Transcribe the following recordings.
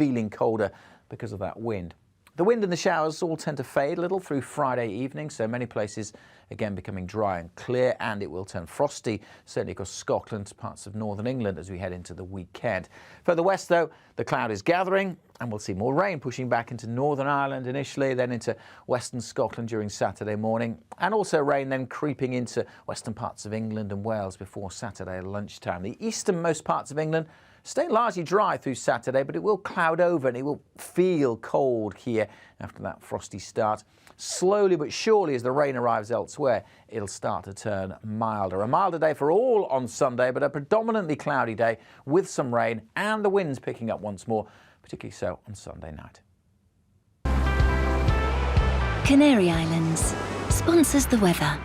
feeling colder because of that wind. The wind and the showers all tend to fade a little through Friday evening, so many places again becoming dry and clear, and it will turn frosty, certainly across Scotland, parts of northern England as we head into the weekend. Further west, though, the cloud is gathering, and we'll see more rain pushing back into Northern Ireland initially, then into western Scotland during Saturday morning, and also rain then creeping into western parts of England and Wales before Saturday lunchtime. The easternmost parts of England stay largely dry through Saturday, but it will cloud over and it will feel cold here after that frosty start. Slowly but surely, as the rain arrives elsewhere, it'll start to turn milder. A milder day for all on Sunday, but a predominantly cloudy day with some rain and the winds picking up once more, particularly so on Sunday night. Canary Islands sponsors the weather.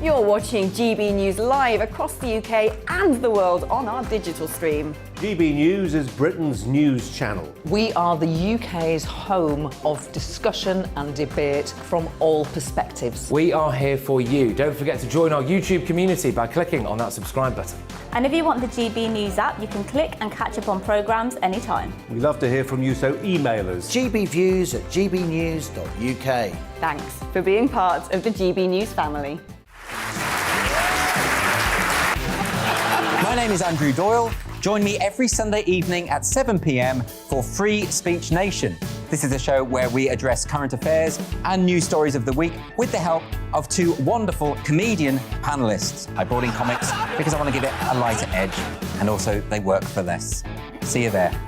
You're watching GB News live across the UK and the world on our digital stream. GB News is Britain's news channel. We are the UK's home of discussion and debate from all perspectives. We are here for you. Don't forget to join our YouTube community by clicking on that subscribe button. And if you want the GB News app, you can click and catch up on programmes anytime. We love to hear from you, so email us. gbviews@gbnews.uk. Thanks for being part of the GB News family. My name is Andrew Doyle. Join me every Sunday evening at 7 p.m. for Free Speech Nation. This is a show where we address current affairs and news stories of the week with the help of two wonderful comedian panellists. I brought in comics because I want to give it a lighter edge, and also they work for less. See you there.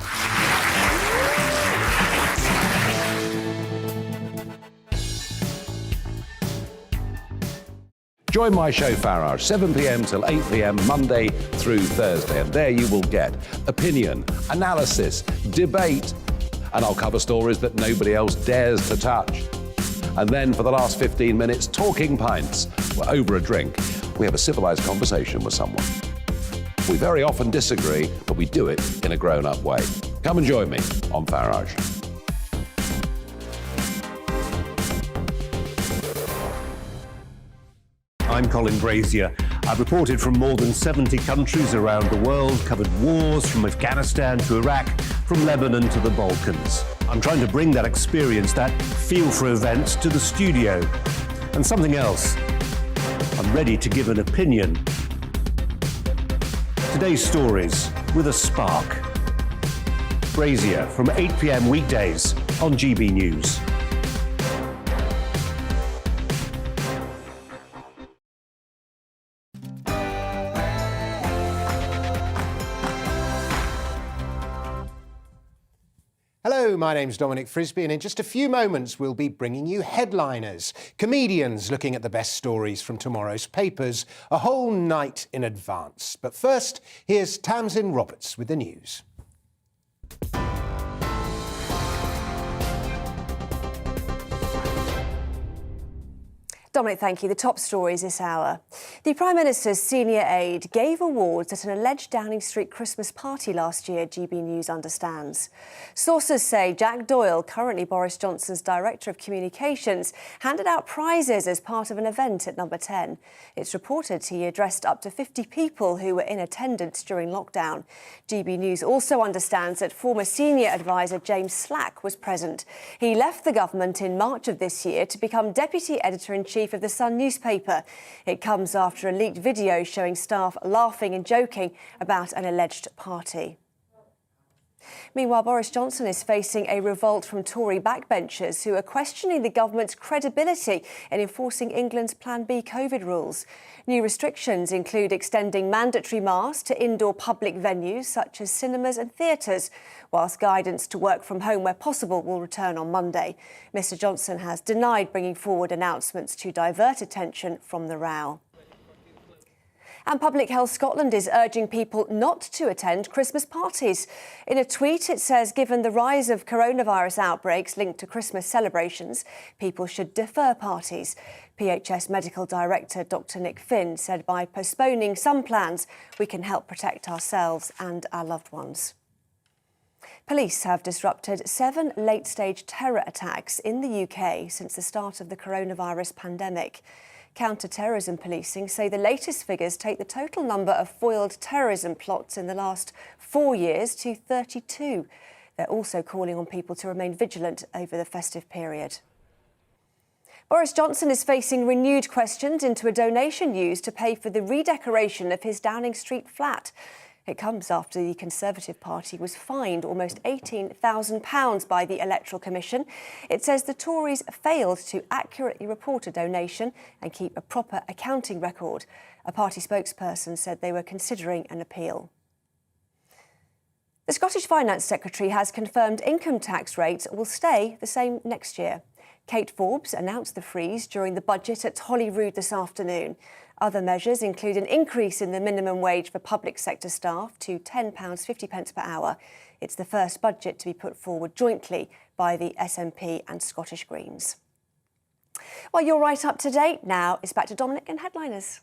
Join my show Farage, 7 p.m. till 8 p.m. Monday through Thursday, and there you will get opinion, analysis, debate, and I'll cover stories that nobody else dares to touch. And then for the last 15 minutes, talking pints. We're over a drink. We have a civilised conversation with someone. We very often disagree, but we do it in a grown-up way. Come and join me on Farage. I'm Colin Brazier. I've reported from more than 70 countries around the world, covered wars from Afghanistan to Iraq, from Lebanon to the Balkans. I'm trying to bring that experience, that feel for events, to the studio. And something else, I'm ready to give an opinion. Today's stories with a spark. Brazier from 8 p.m. weekdays on GB News. Hello, my name's Dominic Frisby, and in just a few moments we'll be bringing you headliners, comedians looking at the best stories from tomorrow's papers, a whole night in advance. But first, here's Tamsin Roberts with the news. Dominic, thank you. The top stories this hour. The Prime Minister's senior aide gave awards at an alleged Downing Street Christmas party last year, GB News understands. Sources say Jack Doyle, currently Boris Johnson's Director of Communications, handed out prizes as part of an event at Number 10. It's reported he addressed up to 50 people who were in attendance during lockdown. GB News also understands that former senior advisor James Slack was present. He left the government in March of this year to become Deputy Editor-in-Chief of the Sun newspaper. It comes after a leaked video showing staff laughing and joking about an alleged party. Meanwhile, Boris Johnson is facing a revolt from Tory backbenchers who are questioning the government's credibility in enforcing England's Plan B COVID rules. New restrictions include extending mandatory masks to indoor public venues such as cinemas and theatres, whilst guidance to work from home where possible will return on Monday. Mr Johnson has denied bringing forward announcements to divert attention from the row. And Public Health Scotland is urging people not to attend Christmas parties. In a tweet, it says, given the rise of coronavirus outbreaks linked to Christmas celebrations, people should defer parties. PHS Medical Director Dr Nick Finn said by postponing some plans, we can help protect ourselves and our loved ones. Police have disrupted 7 late-stage terror attacks in the UK since the start of the coronavirus pandemic. Counter-terrorism policing say the latest figures take the total number of foiled terrorism plots in the last 4 years to 32. They're also calling on people to remain vigilant over the festive period. Boris Johnson is facing renewed questions into a donation used to pay for the redecoration of his Downing Street flat. It comes after the Conservative Party was fined almost £18,000 by the Electoral Commission. It says the Tories failed to accurately report a donation and keep a proper accounting record. A party spokesperson said they were considering an appeal. The Scottish Finance Secretary has confirmed income tax rates will stay the same next year. Kate Forbes announced the freeze during the budget at Holyrood this afternoon. Other measures include an increase in the minimum wage for public sector staff to £10.50 per hour. It's the first budget to be put forward jointly by the SNP and Scottish Greens. Well, you're right up to date. Now it's back to Dominic and Headliners.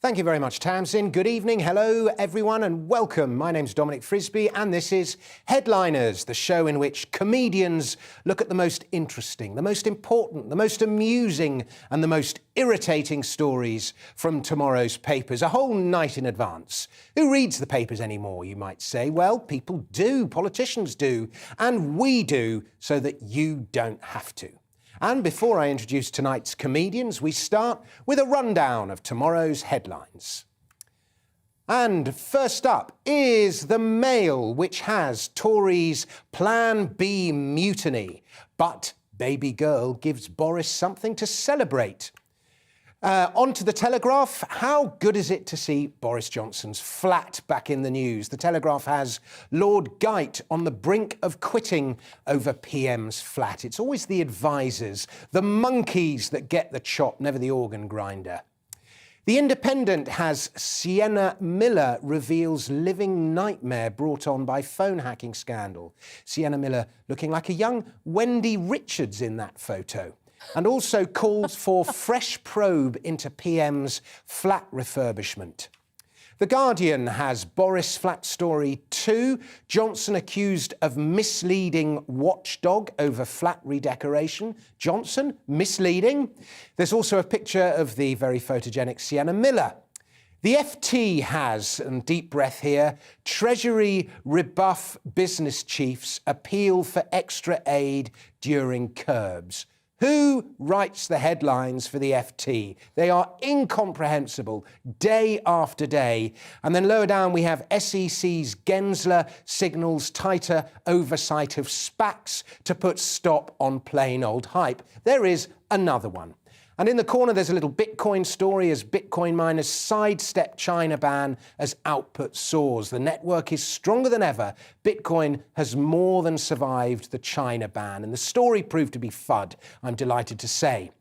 Thank you very much, Tamsin. Good evening. Hello, everyone, and welcome. My name's Dominic Frisby, and this is Headliners, the show in which comedians look at the most interesting, the most important, the most amusing, and the most irritating stories from tomorrow's papers, a whole night in advance. Who reads the papers anymore, you might say? Well, people do, politicians do, and we do, so that you don't have to. And before I introduce tonight's comedians, we start with a rundown of tomorrow's headlines. And first up is the Mail, which has Tories Plan B mutiny, but baby girl gives Boris something to celebrate. On to the Telegraph. How good is it to see Boris Johnson's flat back in the news? The Telegraph has Lord Geit on the brink of quitting over PM's flat. It's always the advisers, the monkeys that get the chop, never the organ grinder. The Independent has Sienna Miller reveals living nightmare brought on by phone hacking scandal. Sienna Miller looking like a young Wendy Richards in that photo. And also calls for fresh probe into PM's flat refurbishment. The Guardian has Boris flat story 2, Johnson accused of misleading watchdog over flat redecoration. Johnson, misleading? There's also a picture of the very photogenic Sienna Miller. The FT has, and deep breath here, Treasury rebuff business chiefs appeal for extra aid during curbs. Who writes the headlines for the FT? They are incomprehensible day after day. And then lower down we have SEC's Gensler signals tighter oversight of SPACs to put stop on plain old hype. There is another one. And in the corner, there's a little Bitcoin story as Bitcoin miners sidestep China ban as output soars. The network is stronger than ever. Bitcoin has more than survived the China ban. And the story proved to be FUD, I'm delighted to say.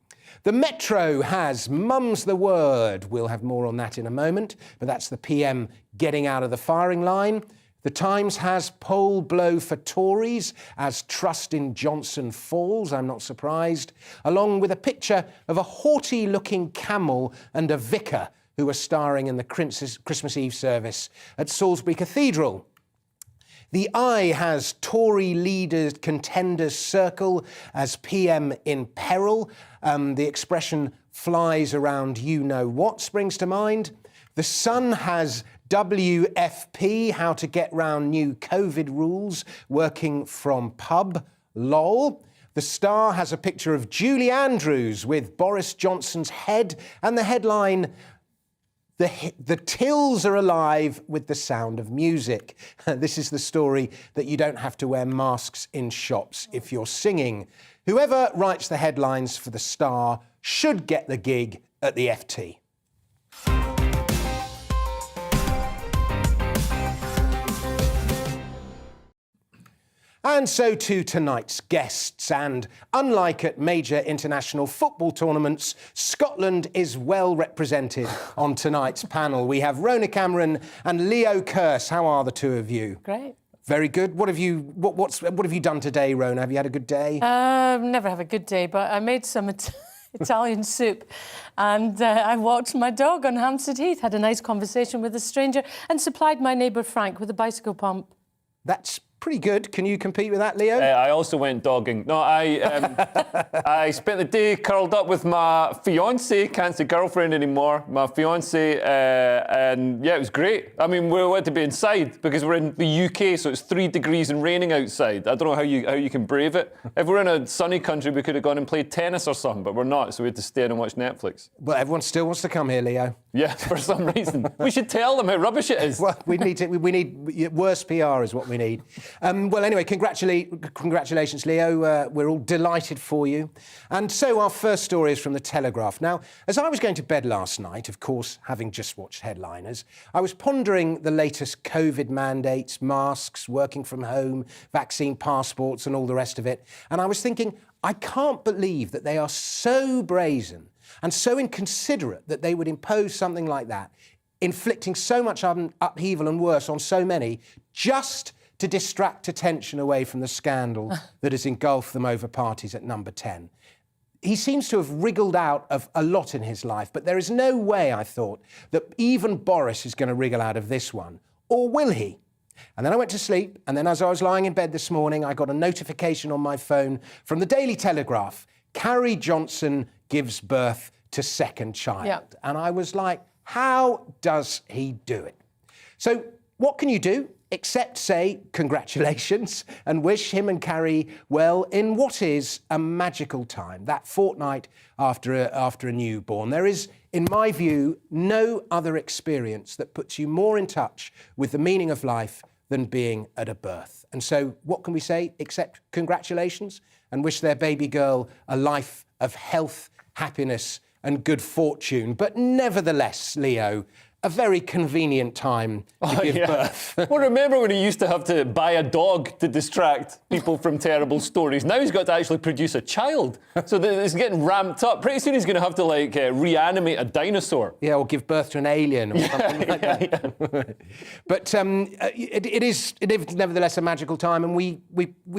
The Metro has mum's the word. We'll have more on that in a moment, but that's the PM getting out of the firing line. The Times has poll blow for Tories as trust in Johnson falls, I'm not surprised, along with a picture of a haughty-looking camel and a vicar who are starring in the Christmas Eve service at Salisbury Cathedral. The Eye has Tory leaders contenders circle as PM in peril. The expression flies around you-know-what springs to mind. The Sun has WFP, how to get round new COVID rules, working from pub, lol. The Star has a picture of Julie Andrews with Boris Johnson's head and the headline, The tills are alive with the sound of music. This is the story that you don't have to wear masks in shops if you're singing. Whoever writes the headlines for The Star should get the gig at the FT. And so to tonight's guests. And unlike at major international football tournaments, Scotland is well represented on tonight's panel. We have Rona Cameron and Leo Kearse. How are the two of you? Great. Very good. What have you done today, Rona? Have you had a good day? Never have a good day, but I made some Italian soup. And I walked my dog on Hampstead Heath, had a nice conversation with a stranger and supplied my neighbour Frank with a bicycle pump. That's pretty good. Can you compete with that, Leo? I also went dogging. No, I spent the day curled up with my fiancée, can't say girlfriend anymore, my fiancée, and yeah, it was great. I mean, we had to be inside because we're in the UK, so it's 3 degrees and raining outside. I don't know how you can brave it. If we're in a sunny country, we could have gone and played tennis or something, but we're not, so we had to stay in and watch Netflix. Well, everyone still wants to come here, Leo. Yeah, for some reason. We should tell them how rubbish it is. Well, we need worse PR is what we need. Well, anyway, congratulations, Leo. We're all delighted for you. And so our first story is from The Telegraph. Now, as I was going to bed last night, of course, having just watched Headliners, I was pondering the latest COVID mandates, masks, working from home, vaccine passports and all the rest of it. And I was thinking, I can't believe that they are so brazen and so inconsiderate that they would impose something like that, inflicting so much upheaval and worse on so many, just to distract attention away from the scandal that has engulfed them over parties at Number 10. He seems to have wriggled out of a lot in his life, but there is no way, I thought, that even Boris is going to wriggle out of this one. Or will he? And then I went to sleep, and then as I was lying in bed this morning, I got a notification on my phone from the Daily Telegraph. Carrie Johnson gives birth to second child. Yep. And I was like, how does he do it? So what can you do except say congratulations and wish him and Carrie well in what is a magical time, that fortnight after a newborn? There is, in my view, no other experience that puts you more in touch with the meaning of life than being at a birth. And so what can we say except congratulations and wish their baby girl a life of health, happiness and good fortune. But nevertheless, Leo, a very convenient time to give birth. Well, remember when he used to have to buy a dog to distract people from terrible stories? Now he's got to actually produce a child. So it's getting ramped up. Pretty soon he's going to have to, like, reanimate a dinosaur. Yeah, or give birth to an alien or something like that. Yeah. But it is nevertheless a magical time, and we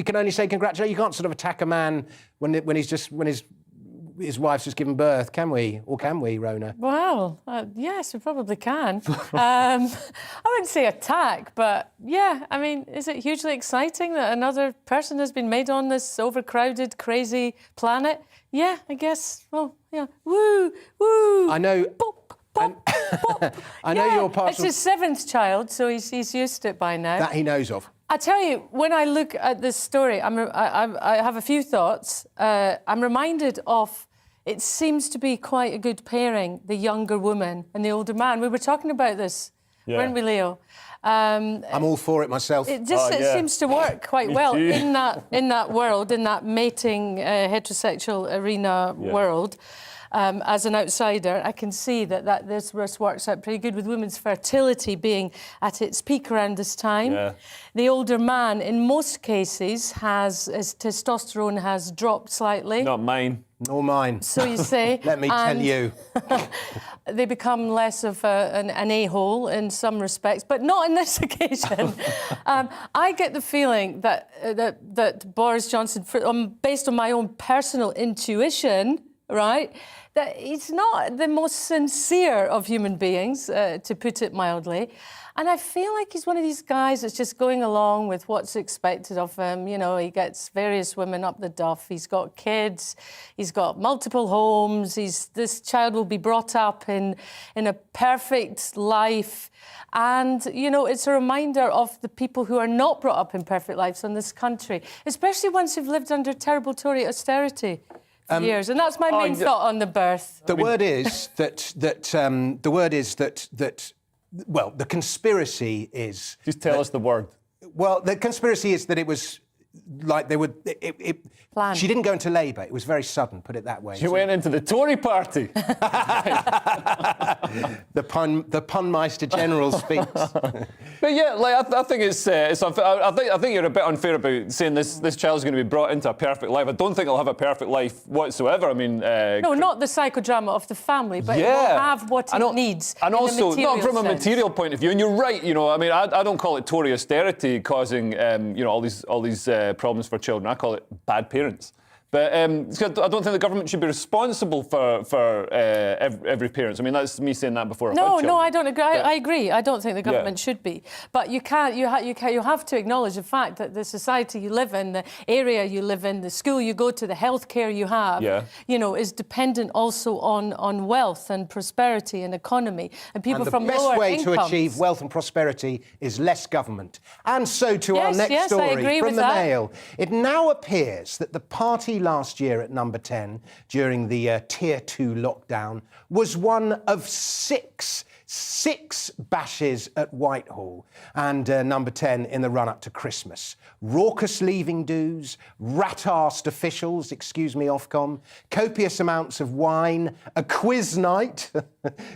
can only say congratulations. You can't sort of attack a man when his wife's just given birth, can we? Or can we, Rona? Well, yes, we probably can. I wouldn't say attack, but yeah, I mean, is it hugely exciting that another person has been made on this overcrowded, crazy planet? Yeah, I guess. Well, yeah. Woo, woo. I know. Pop, pop, pop. I know you're part It's his 7th child, so he's used to it by now. That he knows of. I tell you, when I look at this story, I have a few thoughts. I'm reminded of, it seems to be quite a good pairing, the younger woman and the older man. We were talking about this, weren't we, Leo? I'm all for it myself. It seems to work quite well in that world, in that mating heterosexual arena world. As an outsider, I can see that this works out pretty good, with women's fertility being at its peak around this time. Yeah. The older man, in most cases, his testosterone has dropped slightly. Not mine. Nor mine. So you say. Let me tell you. They become less of an a-hole in some respects, but not in this occasion. I get the feeling that Boris Johnson, based on my own personal intuition, right, that he's not the most sincere of human beings, to put it mildly. And I feel like he's one of these guys that's just going along with what's expected of him. You know, he gets various women up the duff. He's got kids. He's got multiple homes. This child will be brought up in a perfect life. And, you know, it's a reminder of the people who are not brought up in perfect lives in this country, especially ones who've lived under terrible Tory austerity for years. And that's my main thought on the birth. The word is that well, the conspiracy is... Just tell us the word. Well, the conspiracy is that it was like they would... She didn't go into Labour. It was very sudden, put it that way. She went into the Tory party. The punmeister general speaks. But yeah, like I think it's unfair. I think you're a bit unfair about saying this child's going to be brought into a perfect life. I don't think he'll have a perfect life whatsoever. I mean, no, not the psychodrama of the family, but it will have what it needs. And also, not from sense. A material point of view. And you're right. You know, I mean, I don't call it Tory austerity causing all these problems for children. I call it bad parents. But I don't think the government should be responsible for every parent. I mean, that's me saying that before. No, I don't agree. I agree. I don't think the government should be. But you have to acknowledge the fact that the society you live in, the area you live in, the school you go to, the healthcare you have, is dependent also on wealth and prosperity and economy. And people from lower incomes. The best way to achieve wealth and prosperity is less government. And so to our next story from the Mail. It now appears that the party last year at number 10 during the Tier 2 lockdown was one of six bashes at Whitehall and number 10 in the run-up to Christmas. Raucous leaving do's, rat-arsed officials, excuse me, Ofcom, copious amounts of wine, a quiz night,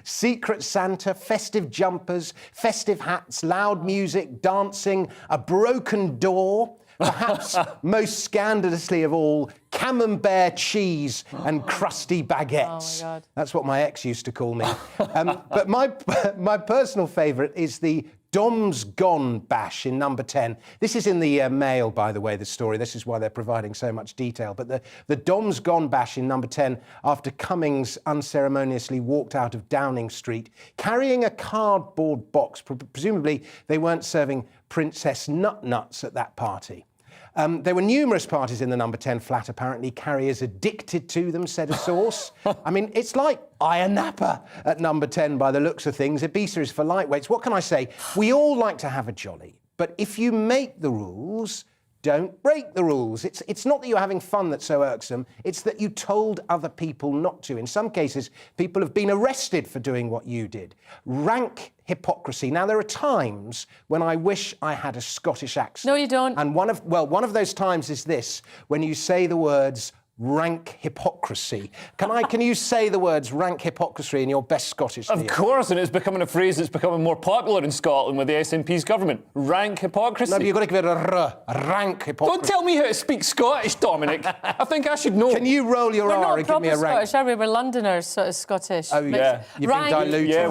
Secret Santa, festive jumpers, festive hats, loud music, dancing, a broken door, perhaps most scandalously of all, camembert cheese and crusty baguettes. Oh, my God. That's what my ex used to call me. But my personal favourite is the Dom's Gone bash in number 10. This is in the Mail, by the way, the story. This is why they're providing so much detail. But the Dom's Gone bash in number 10 after Cummings unceremoniously walked out of Downing Street carrying a cardboard box. Presumably they weren't serving Princess Nut-Nuts at that party. There were numerous parties in the number 10 flat, apparently. Carriers addicted to them, said a source. I mean, it's like Ayia Napa at number 10 by the looks of things. Ibiza is for lightweights. What can I say? We all like to have a jolly, but if you make the rules, don't break the rules. It's not that you're having fun that's so irksome, it's that you told other people not to. In some cases, people have been arrested for doing what you did. Rank hypocrisy. Now, there are times when I wish I had a Scottish accent. No, you don't. And one of those times is this, when you say the words rank hypocrisy. Can you say the words rank hypocrisy in your best Scottish? Of course, and it's becoming a phrase that's becoming more popular in Scotland with the SNP's government. Rank hypocrisy. No, but you've got to give it a rank hypocrisy. Don't tell me how to speak Scottish, Dominic. I think I should know. Can you roll your R and give me a rank? We're not proper Scottish, are we? We're Londoners, sort of Scottish. Oh, yeah. You've been diluted.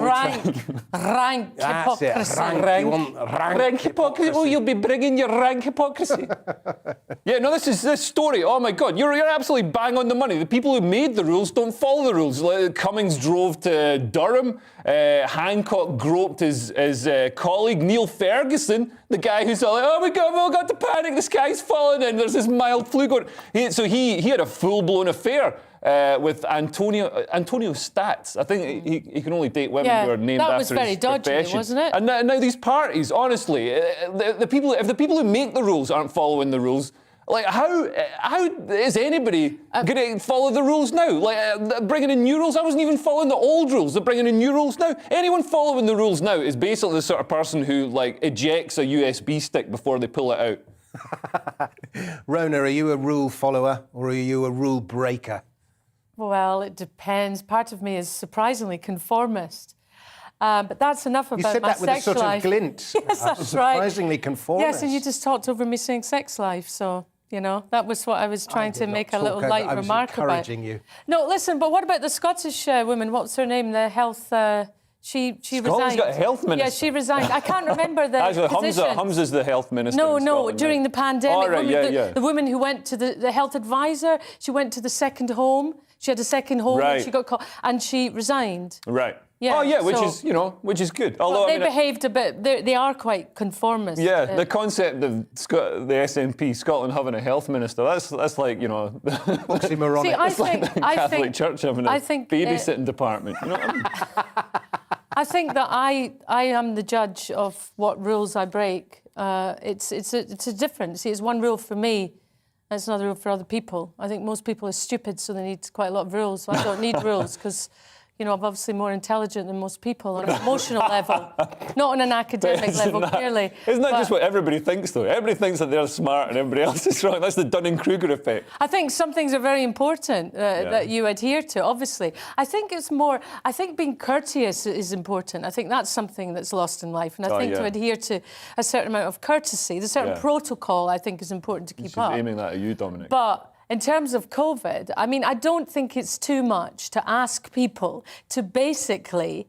Rank hypocrisy. Rank hypocrisy. Oh, you'll be bringing your rank hypocrisy. Yeah, no, this story. Oh, my God. You're absolutely bang on the money. The people who made the rules don't follow the rules. Cummings drove to Durham. Hancock groped his colleague Neil Ferguson, the guy who's all like, oh my God, we've all got to panic, the sky's falling in, there's this mild flu going. So he had a full-blown affair with Antonio Stats. I think he can only date women who are named after his profession. That was very dodgy, wasn't it? And now these parties, honestly, if the people who make the rules aren't following the rules, like, how is anybody going to follow the rules now? Like, bringing in new rules? I wasn't even following the old rules. They're bringing in new rules now. Anyone following the rules now is basically the sort of person who, like, ejects a USB stick before they pull it out. Rona, are you a rule follower or are you a rule breaker? Well, it depends. Part of me is surprisingly conformist. But that's enough about my sex life. You said that with a sort of glint. Yes, that's right. Surprisingly conformist. Yes, and you just talked over me saying sex life, so, you know, that was what I was trying to make a little light remark about. I was encouraging you. No, listen, but what about the Scottish woman? What's her name? The health... She resigned. Scotland's got a health minister. Yeah, she resigned. I can't remember the Actually, position. Hamza's the health minister. No, during the pandemic. Oh, right, the woman who went to the health advisor, she went to the second home. She had a second home and she got caught, and she resigned. Right. Yeah, oh, yeah, which is good. Although they behaved a bit. They are quite conformist. Yeah, the concept of the SNP, Scotland having a health minister, that's like, you know, oxymoronic. See, it's like the Catholic Church having a babysitting department. You know what I mean? I think that I am the judge of what rules I break. It's a difference. See, it's one rule for me. It's another rule for other people. I think most people are stupid, so they need quite a lot of rules. So I don't need rules because, you know, I'm obviously more intelligent than most people on an emotional level, not on an academic level, clearly. Isn't that just what everybody thinks, though? Everybody thinks that they're smart and everybody else is wrong. That's the Dunning-Kruger effect. I think some things are very important that you adhere to, obviously. I think being courteous is important. I think that's something that's lost in life. And I think to adhere to a certain amount of courtesy, the certain protocol, I think is important to keep up. She's aiming that at you, Dominic. But in terms of COVID, I mean, I don't think it's too much to ask people to basically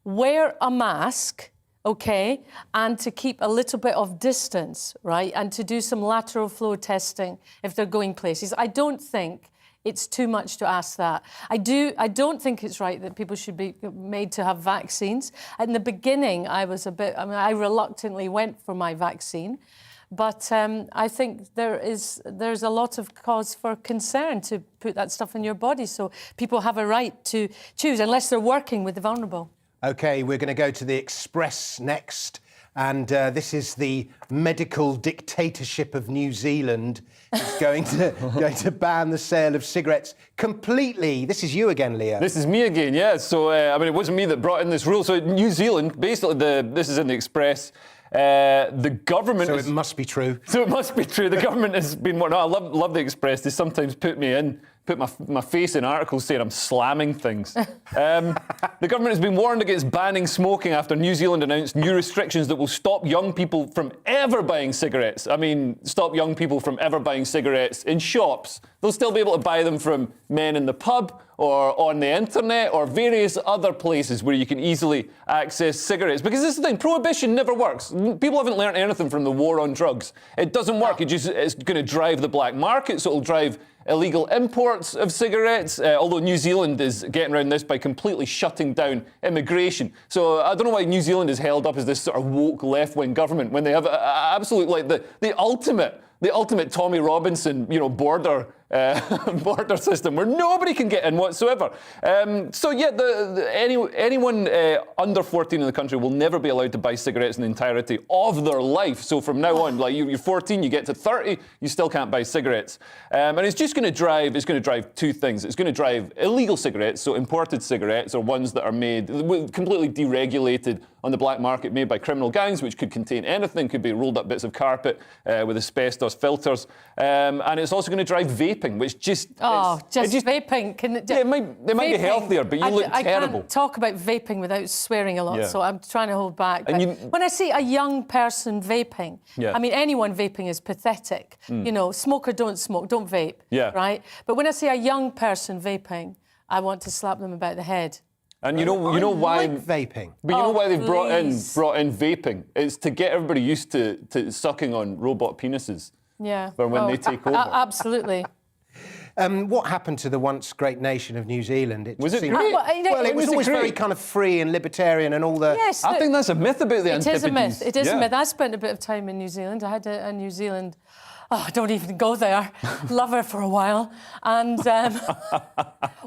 wear a mask, okay, and to keep a little bit of distance, right, and to do some lateral flow testing if they're going places. I don't think it's too much to ask that. I don't think it's right that people should be made to have vaccines. In the beginning, I reluctantly went for my vaccine. But I think there's a lot of cause for concern to put that stuff in your body. So people have a right to choose, unless they're working with the vulnerable. OK, we're going to go to the Express next. And this is the medical dictatorship of New Zealand. It's going to ban the sale of cigarettes completely. This is you again, Leo. This is me again, yeah. So, I mean, it wasn't me that brought in this rule. So New Zealand, basically, this is in the Express. The government... So it must be true. So it must be true. The government has been... No, I love the Express. They sometimes put my face in articles saying I'm slamming things. The government has been warned against banning smoking after New Zealand announced new restrictions that will stop young people from ever buying cigarettes. I mean, stop young people from ever buying cigarettes in shops. They'll still be able to buy them from men in the pub or on the internet or various other places where you can easily access cigarettes. Because this is the thing, prohibition never works. People haven't learned anything from the war on drugs. It doesn't work. It's going to drive the black market, so it'll drive illegal imports of cigarettes, although New Zealand is getting around this by completely shutting down immigration. So I don't know why New Zealand is held up as this sort of woke left-wing government when they have absolute, like, the ultimate Tommy Robinson, border system where nobody can get in whatsoever. So yeah, anyone under 14 in the country will never be allowed to buy cigarettes in the entirety of their life. So from now on, like you're 14, you get to 30, you still can't buy cigarettes. And it's just going to drive. It's going to drive two things. It's going to drive illegal cigarettes, so imported cigarettes or ones that are made completely deregulated on the black market, made by criminal gangs, which could contain anything, could be rolled up bits of carpet with asbestos filters, and it's also going to drive vaping, which just vaping. It might be healthier, but you look terrible. I can't talk about vaping without swearing a lot, so I'm trying to hold back. But when I see a young person vaping, I mean, anyone vaping is pathetic. Smoke or don't smoke, don't vape, right? But when I see a young person vaping, I want to slap them about the head. And you know why vaping. But you know why they've brought in vaping? It's to get everybody used to sucking on robot penises. Yeah. For when they take over. Absolutely. What happened to the once great nation of New Zealand? Was it great? Well, it was always very kind of free and libertarian and all the... Yes. I think that's a myth about the Antipodes. It is a myth. It is a myth. I spent a bit of time in New Zealand. I had a New Zealand... Oh, don't even go there. Love her for a while. And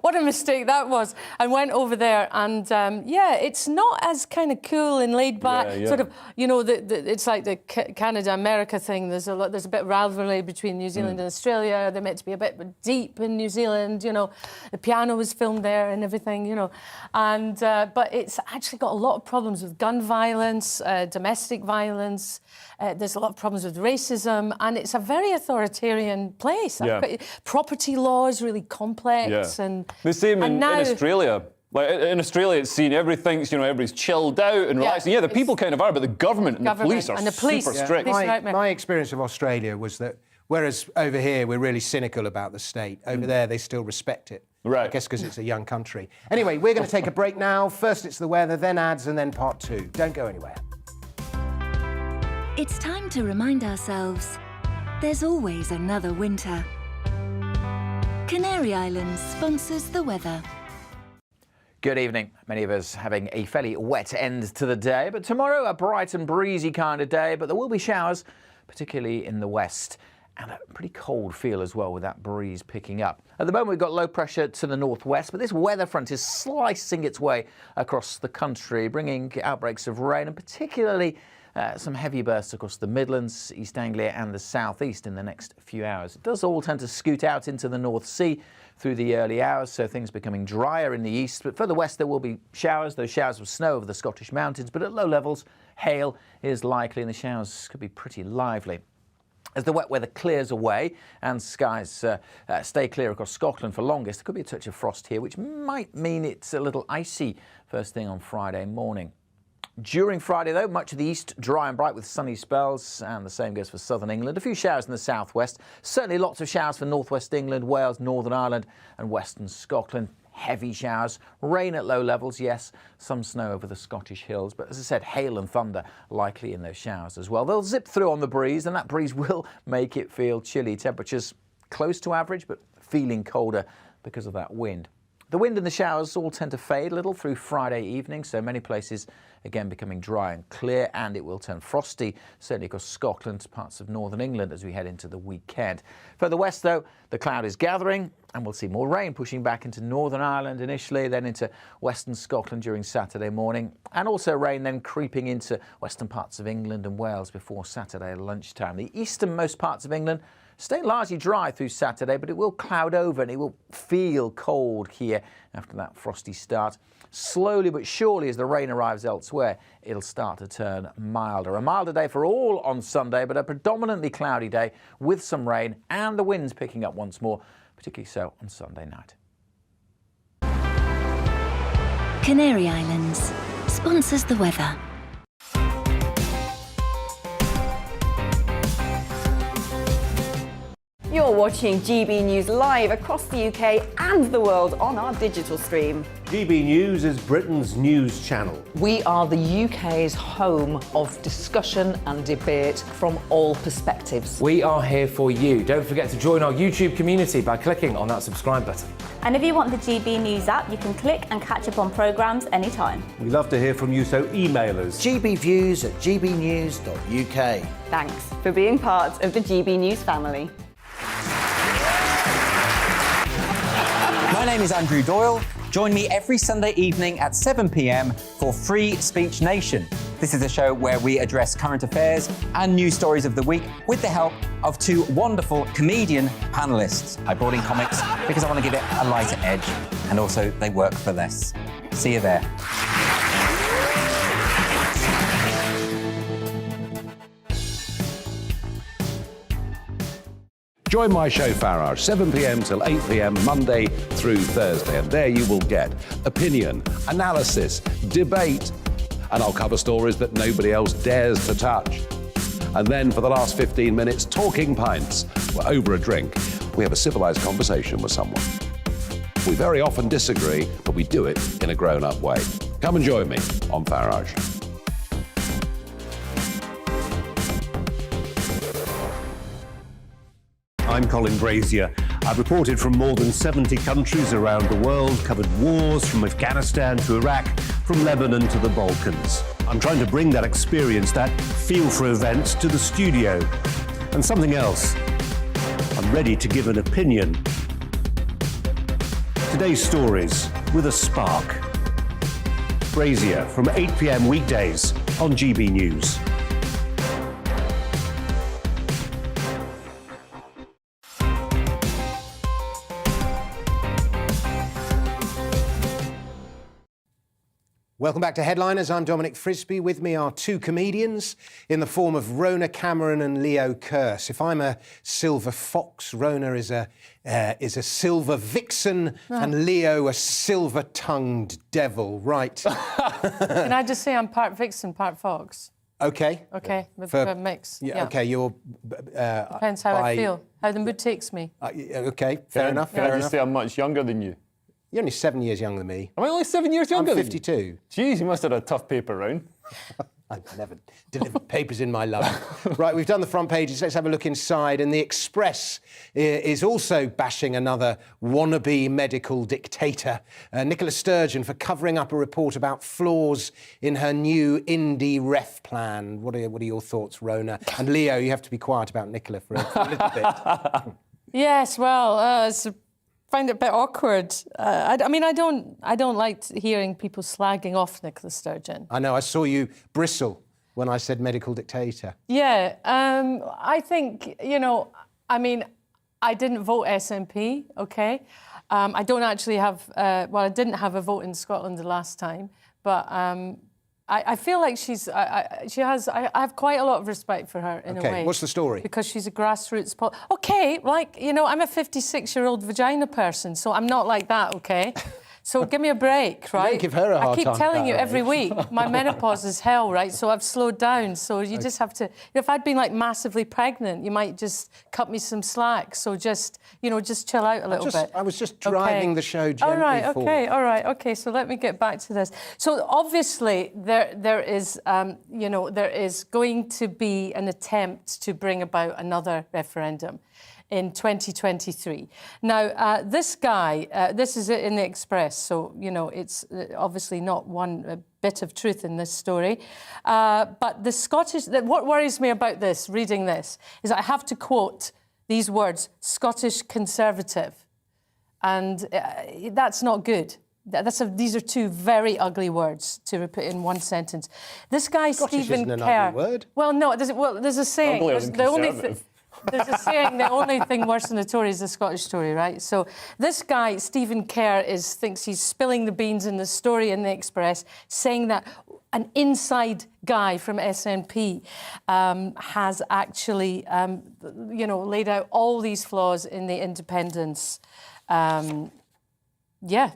what a mistake that was. I went over there and, it's not as kind of cool and laid back. Sort of, it's like the Canada-America thing. There's a bit of rivalry between New Zealand and Australia. They're meant to be a bit deep in New Zealand, The piano was filmed there and everything, And, but it's actually got a lot of problems with gun violence, domestic violence. There's a lot of problems with racism, and it's a very authoritarian place. Property law is really complex, and the same in Australia. Like in Australia, it's seen everything's everybody's chilled out and relaxing. Yeah, the people kind of are, but the government and the police are super strict. My experience of Australia was that whereas over here we're really cynical about the state, over there they still respect it. Right. I guess because it's a young country. Anyway, we're going to take a break now. First it's the weather, then ads, and then part 2. Don't go anywhere. It's time to remind ourselves there's always another winter. Canary Islands sponsors the weather. Good evening. Many of us having a fairly wet end to the day, but tomorrow a bright and breezy kind of day, but there will be showers, particularly in the west, and a pretty cold feel as well with that breeze picking up. At the moment we've got low pressure to the northwest, but this weather front is slicing its way across the country, bringing outbreaks of rain and particularly some heavy bursts across the Midlands, East Anglia and the southeast in the next few hours. It does all tend to scoot out into the North Sea through the early hours, so things becoming drier in the east. But further west there will be showers, those showers of snow over the Scottish mountains, but at low levels hail is likely and the showers could be pretty lively. As the wet weather clears away and skies stay clear across Scotland for longest, there could be a touch of frost here, which might mean it's a little icy first thing on Friday morning. During Friday, though, much of the east dry and bright with sunny spells, and the same goes for southern England. A few showers in the southwest. Certainly lots of showers for northwest England, Wales, Northern Ireland and western Scotland. heavy showers, rain at low levels, yes, some snow over the Scottish hills, but as I said, hail and thunder likely in those showers as well. They'll zip through on the breeze, and that breeze will make it feel chilly. Temperatures close to average, but feeling colder because of that wind. The wind and the showers all tend to fade a little through Friday evening, so many places again becoming dry and clear, and it will turn frosty, certainly across Scotland, parts of northern England as we head into the weekend. Further west, though, the cloud is gathering, and we'll see more rain pushing back into Northern Ireland initially, then into western Scotland during Saturday morning, and also rain then creeping into western parts of England and Wales before Saturday lunchtime. The easternmost parts of England stay largely dry through Saturday, but it will cloud over and it will feel cold here after that frosty start. Slowly but surely, as the rain arrives elsewhere, it'll start to turn milder. A milder day for all on Sunday, but a predominantly cloudy day with some rain and the winds picking up once more, particularly so on Sunday night. Canary Islands sponsors the weather. You're watching GB News live across the UK and the world on our digital stream. GB News is Britain's news channel. We are the UK's home of discussion and debate from all perspectives. We are here for you. Don't forget to join our YouTube community by clicking on that subscribe button. And if you want the GB News app, you can click and catch up on programmes anytime. We love to hear from you, so email us. gbviews@gbnews.uk. Thanks for being part of the GB News family. My name is Andrew Doyle. Join me every Sunday evening at 7 p.m. for Free Speech Nation. This is a show where we address current affairs and news stories of the week with the help of two wonderful comedian panellists. I brought in comics because I want to give it a lighter edge, and also they work for less. See you there. Join my show Farage, 7 p.m. till 8 p.m. Monday through Thursday, and there you will get opinion, analysis, debate, and I'll cover stories that nobody else dares to touch. And then for the last 15 minutes, talking pints. We're over a drink. We have a civilised conversation with someone. We very often disagree, but we do it in a grown-up way. Come and join me on Farage. I'm Colin Brazier. I've reported from more than 70 countries around the world, covered wars from Afghanistan to Iraq, from Lebanon to the Balkans. I'm trying to bring that experience, that feel for events, to the studio. And something else, I'm ready to give an opinion. Today's stories with a spark. Brazier from 8 p.m. weekdays on GB News. Welcome back to Headliners. I'm Dominic Frisby. With me are two comedians in the form of Rona Cameron and Leo Kearse. If I'm a silver fox, Rona is a silver vixen, and Leo a silver-tongued devil. Right. Can I just say I'm part vixen, part fox? Okay. Okay, with a mix. Yeah. Okay, you're... Depends how I feel, how the mood takes me. Okay, fair enough. Can I just say I'm much younger than you? You're only 7 years younger than me. Am I only 7 years younger I'm than 52. you? Jeez, you must have had a tough paper round. I've never delivered papers in my life. Right, we've done the front pages. Let's have a look inside. And the Express is also bashing another wannabe medical dictator, Nicola Sturgeon, for covering up a report about flaws in her new indie ref plan. What are your thoughts, Rona? And Leo, you have to be quiet about Nicola for a little bit. Yes, well, I find it a bit awkward. I don't like hearing people slagging off Nicola Sturgeon. I know, I saw you bristle when I said medical dictator. Yeah, I think, I didn't vote SNP, OK? I don't actually have, I didn't have a vote in Scotland the last time, but I feel like I have quite a lot of respect for her in a way. Okay, what's the story? Because she's a grassroots... I'm a 56-year-old vagina person, so I'm not like that, OK? So give me a break, right? Don't give her a hard I keep time telling you about her every age. week, my menopause is hell, right? So I've slowed down. So you just have to, if I'd been like massively pregnant, you might just cut me some slack. So just, just chill out a little bit. I was just driving the show gently All right, okay. So let me get back to this. So obviously there is going to be an attempt to bring about another referendum in 2023. Now, this guy, this is in the Express, so, it's obviously not one bit of truth in this story. But the Scottish, what worries me about this, reading this, is I have to quote these words, Scottish Conservative. And that's not good. These are two very ugly words to put in one sentence. This guy, Scottish Stephen isn't an Kerr. ugly word. Well, no, there's a saying. Uglier than There's a saying, the only thing worse than a Tory is a Scottish Tory, right? So this guy, Stephen Kerr, thinks he's spilling the beans in the story in the Express, saying that an inside guy from SNP has actually, laid out all these flaws in the independence. The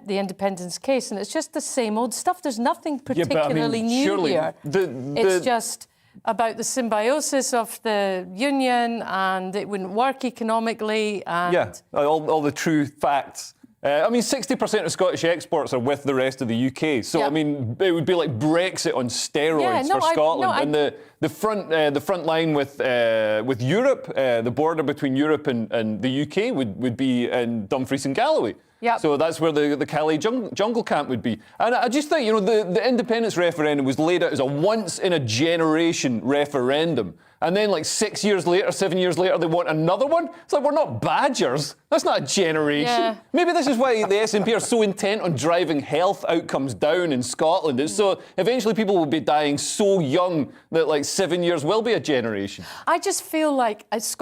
independence case, and it's just the same old stuff. There's nothing particularly new here. It's just about the symbiosis of the union, and it wouldn't work economically. And all the true facts. 60% of Scottish exports are with the rest of the UK. So, it would be like Brexit on steroids for Scotland. And the front line with Europe, the border between Europe and the UK would be in Dumfries and Galloway. Yep. So that's where the Calais jungle camp would be. And I just think, the independence referendum was laid out as a once-in-a-generation referendum. And then, 7 years later, they want another one? It's like, we're not badgers. That's not a generation. Yeah. Maybe this is why the SNP are so intent on driving health outcomes down in Scotland. It's so eventually people will be dying so young that 7 years will be a generation. I just feel like I have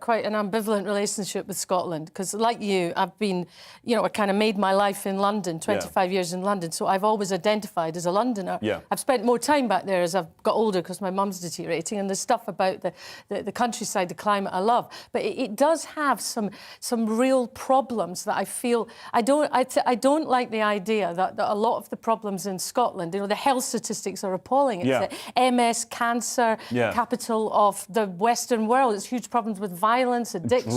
quite an ambivalent relationship with Scotland because, like you, I've been, I kind of made my life in London, 25 years in London, so I've always identified as a Londoner. Yeah. I've spent more time back there as I've got older because my mum's deteriorating, and there's stuff about the countryside, the climate I love, but it does have some real problems that I feel I don't like the idea that a lot of the problems in Scotland, the health statistics are appalling. It's the MS cancer capital of the Western world. It's huge problems with violence, addiction,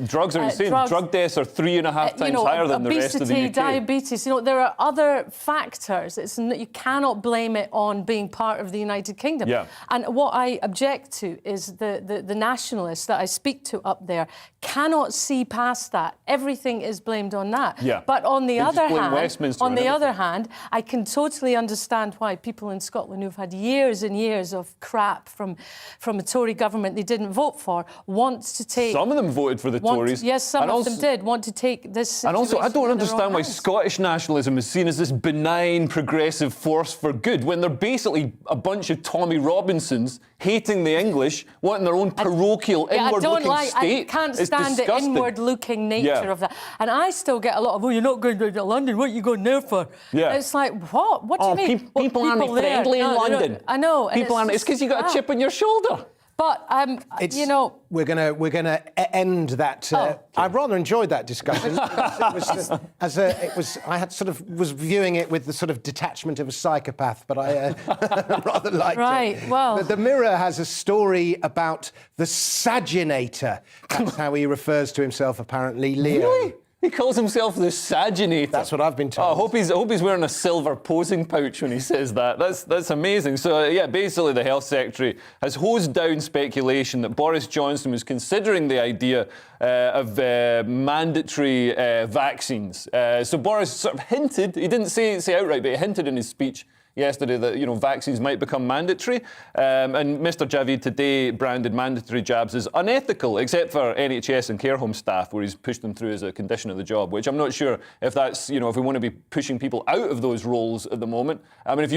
drugs are insane. Drug deaths are 3.5 times higher than the rest of the UK. Obesity, diabetes. There are other factors. You cannot blame it on being part of the United Kingdom. Yeah. And what I object to is the nationalists that I speak to up there cannot see past that. Everything is blamed on that. Yeah. But on the other hand, I can totally understand why people in Scotland who've had years and years of crap from a Tory government they didn't vote for want to take. Some of them voted for the Tories. Yes, some of them did want to take this situation. And also, I don't understand why hands. Scottish nationalism is seen as this benign, progressive force for good when they're basically a bunch of Tommy Robinsons hating the English, wanting their own parochial, inward-looking state. I can't stand the inward-looking nature of that. And I still get a lot of, you're not going to London, what are you going there for? Yeah. It's like, what? What do you mean? People aren't friendly in London. I know. People aren't. It's because you got a chip on your shoulder. But we're gonna end that. I rather enjoyed that discussion. I had was viewing it with the sort of detachment of a psychopath, but I rather liked it. Right. Well, the Mirror has a story about the Saginator. That's how he refers to himself, apparently. Leo. Really? He calls himself the Saginator. That's what I've been told. I hope he's wearing a silver posing pouch when he says that. That's amazing. So, basically the Health Secretary has hosed down speculation that Boris Johnson was considering the idea of mandatory vaccines. So Boris sort of hinted, he didn't say outright, but he hinted in his speech yesterday that vaccines might become mandatory, and Mr Javid today branded mandatory jabs as unethical, except for NHS and care home staff, where he's pushed them through as a condition of the job. Which I'm not sure if that's if we want to be pushing people out of those roles at the moment. I mean,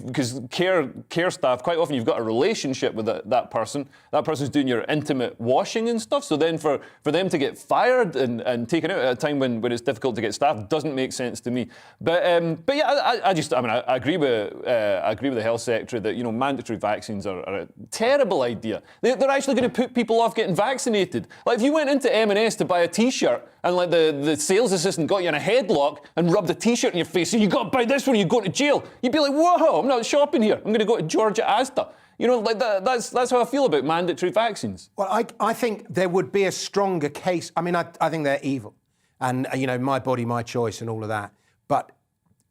because care staff, quite often you've got a relationship with that person. That person's doing your intimate washing and stuff. So then for them to get fired and taken out at a time when it's difficult to get staff doesn't make sense to me. But I agree with I agree with the health secretary that, you know, mandatory vaccines are a terrible idea. They're actually going to put people off getting vaccinated. Like, if you went into M&S to buy a T-shirt and, like, the sales assistant got you in a headlock and rubbed a T-shirt in your face, and you got to buy this one, you go to jail, you'd be like, whoa, I'm not shopping here. I'm going to go to Georgia Asda. You know, like that's how I feel about mandatory vaccines. Well, I think there would be a stronger case. I mean, I think they're evil. And, you know, my body, my choice and all of that. But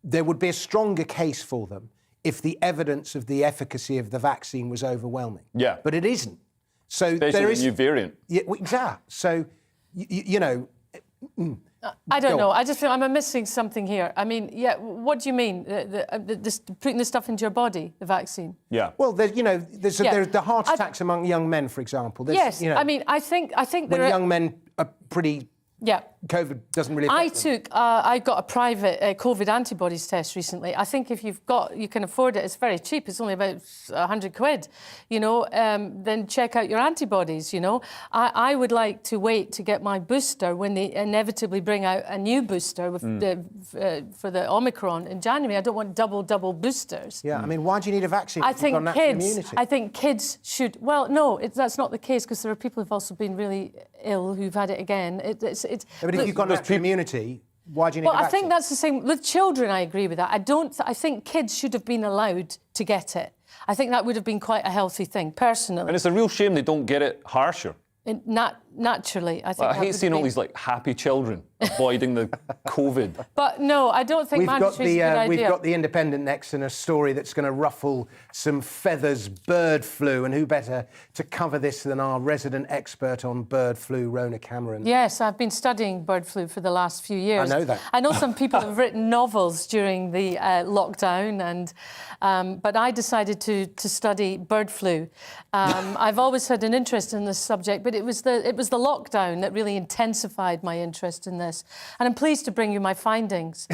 there would be a stronger case for them if the evidence of the efficacy of the vaccine was overwhelming. Yeah. But it isn't. So especially there is the new variant. Yeah, well, exactly. So, you know... I don't know. I just feel I'm missing something here. I mean, yeah, what do you mean? Putting the stuff into your body, the vaccine? Yeah. Well, there's the heart attacks among young men, for example. Yes, you know, I mean, I think when young men are pretty... Yeah. COVID doesn't really affect them. I got a private COVID antibodies test recently. I think if you can afford it, it's very cheap. It's only about 100 quid, you know, then check out your antibodies, you know. I would like to wait to get my booster when they inevitably bring out a new booster with for the Omicron in January. I don't want double boosters. Yeah, I mean, why do you need a vaccine? I think kids should... Well, no, that's not the case, because there are people who've also been really ill who've had it again. But if you've got natural immunity, why do you need a vaccine? Well, I think that's the same with children. I agree with that. I think kids should have been allowed to get it. I think that would have been quite a healthy thing, personally. And it's a real shame they don't get it harsher. Naturally, I think. I hate seeing all these like happy children avoiding the COVID. But no, I don't think mandatory is a good idea. We've got the Independent next and a story that's going to ruffle some feathers: bird flu, and who better to cover this than our resident expert on bird flu, Rona Cameron? Yes, I've been studying bird flu for the last few years. I know that. I know some people have written novels during the lockdown, but I decided to study bird flu. I've always had an interest in this subject, but it was the lockdown that really intensified my interest in this. And I'm pleased to bring you my findings.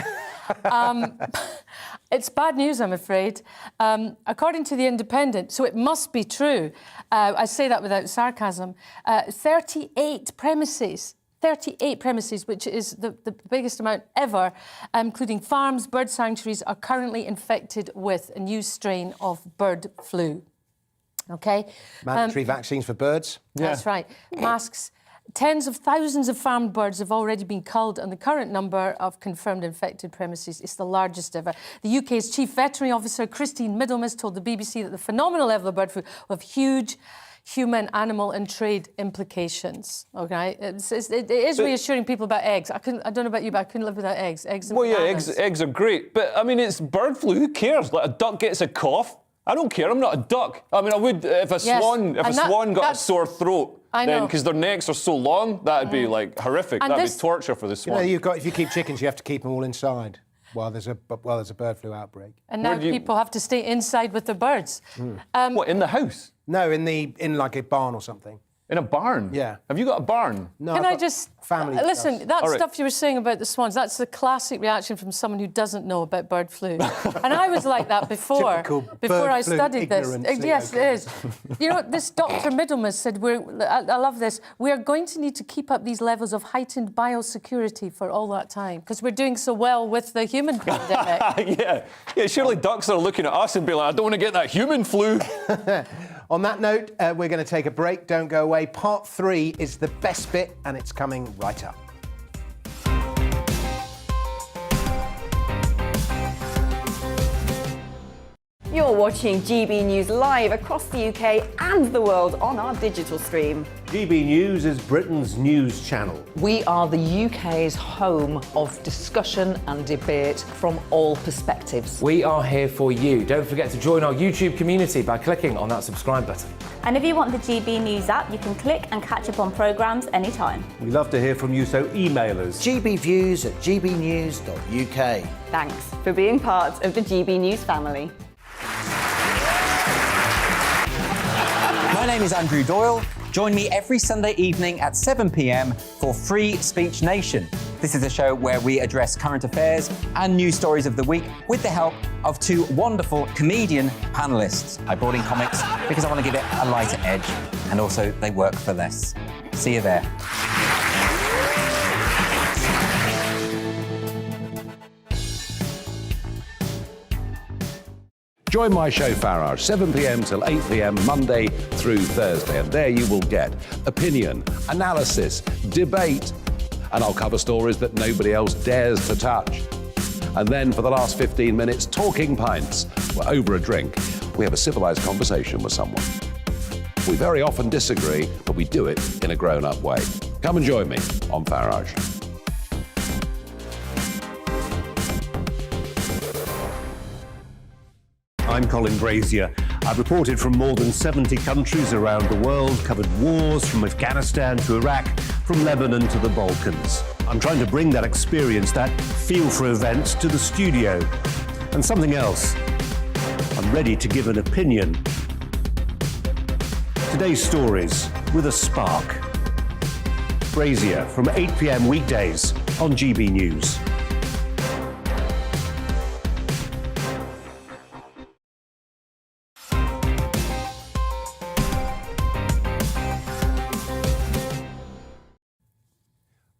It's bad news, I'm afraid. According to the Independent, so it must be true, I say that without sarcasm, 38 premises, which is the biggest amount ever, including farms, bird sanctuaries, are currently infected with a new strain of bird flu. OK? Mandatory vaccines for birds? That's right. Masks. Tens of thousands of farmed birds have already been culled, and the current number of confirmed infected premises is the largest ever. The UK's Chief Veterinary Officer, Christine Middlemas, told the BBC that the phenomenal level of bird flu will have huge human, animal and trade implications. Okay, it is reassuring people about eggs. I don't know about you, but I couldn't live without eggs. Eggs. Well, yeah, eggs are great, but I mean, it's bird flu. Who cares? Like, a duck gets a cough. I don't care. I'm not a duck. I mean, I would if a swan got a sore throat. Then, because their necks are so long, that'd be like horrific. That'd be torture for the swan. You know, if you keep chickens, you have to keep them all inside while there's a bird flu outbreak. And now people have to stay inside with their birds. What, in the house? No, in like a barn or something. In a barn? Yeah. Have you got a barn? No. Can I just... Family listen, that stuff you were saying about the swans, that's the classic reaction from someone who doesn't know about bird flu. And I was like that before I studied this. Yes, it is. You know, this Dr. Middlemas said, I love this, we're going to need to keep up these levels of heightened biosecurity for all that time, because we're doing so well with the human pandemic. Yeah, surely ducks are looking at us and be like, I don't want to get that human flu. On that note, we're going to take a break. Don't go away. Part 3 is the best bit, and it's coming right up. You're watching GB News live across the UK and the world on our digital stream. GB News is Britain's news channel. We are the UK's home of discussion and debate from all perspectives. We are here for you. Don't forget to join our YouTube community by clicking on that subscribe button. And if you want the GB News app, you can click and catch up on programmes anytime. We love to hear from you, so email us. gbviews@gbnews.uk. Thanks for being part of the GB News family. My name is Andrew Doyle. Join me every Sunday evening at 7 p.m. for Free Speech Nation. This is a show where we address current affairs and news stories of the week with the help of 2 wonderful comedian panellists. I brought in comics because I want to give it a lighter edge, and also they work for less. See you there. Join my show Farage, 7 p.m. till 8 p.m. Monday through Thursday, and there you will get opinion, analysis, debate, and I'll cover stories that nobody else dares to touch. And then for the last 15 minutes, talking pints. We're over a drink. We have a civilised conversation with someone. We very often disagree, but we do it in a grown-up way. Come and join me on Farage. I'm Colin Brazier. I've reported from more than 70 countries around the world, covered wars from Afghanistan to Iraq, from Lebanon to the Balkans. I'm trying to bring that experience, that feel for events, to the studio. And something else. I'm ready to give an opinion. Today's stories with a spark. Brazier from 8 p.m. weekdays on GB News.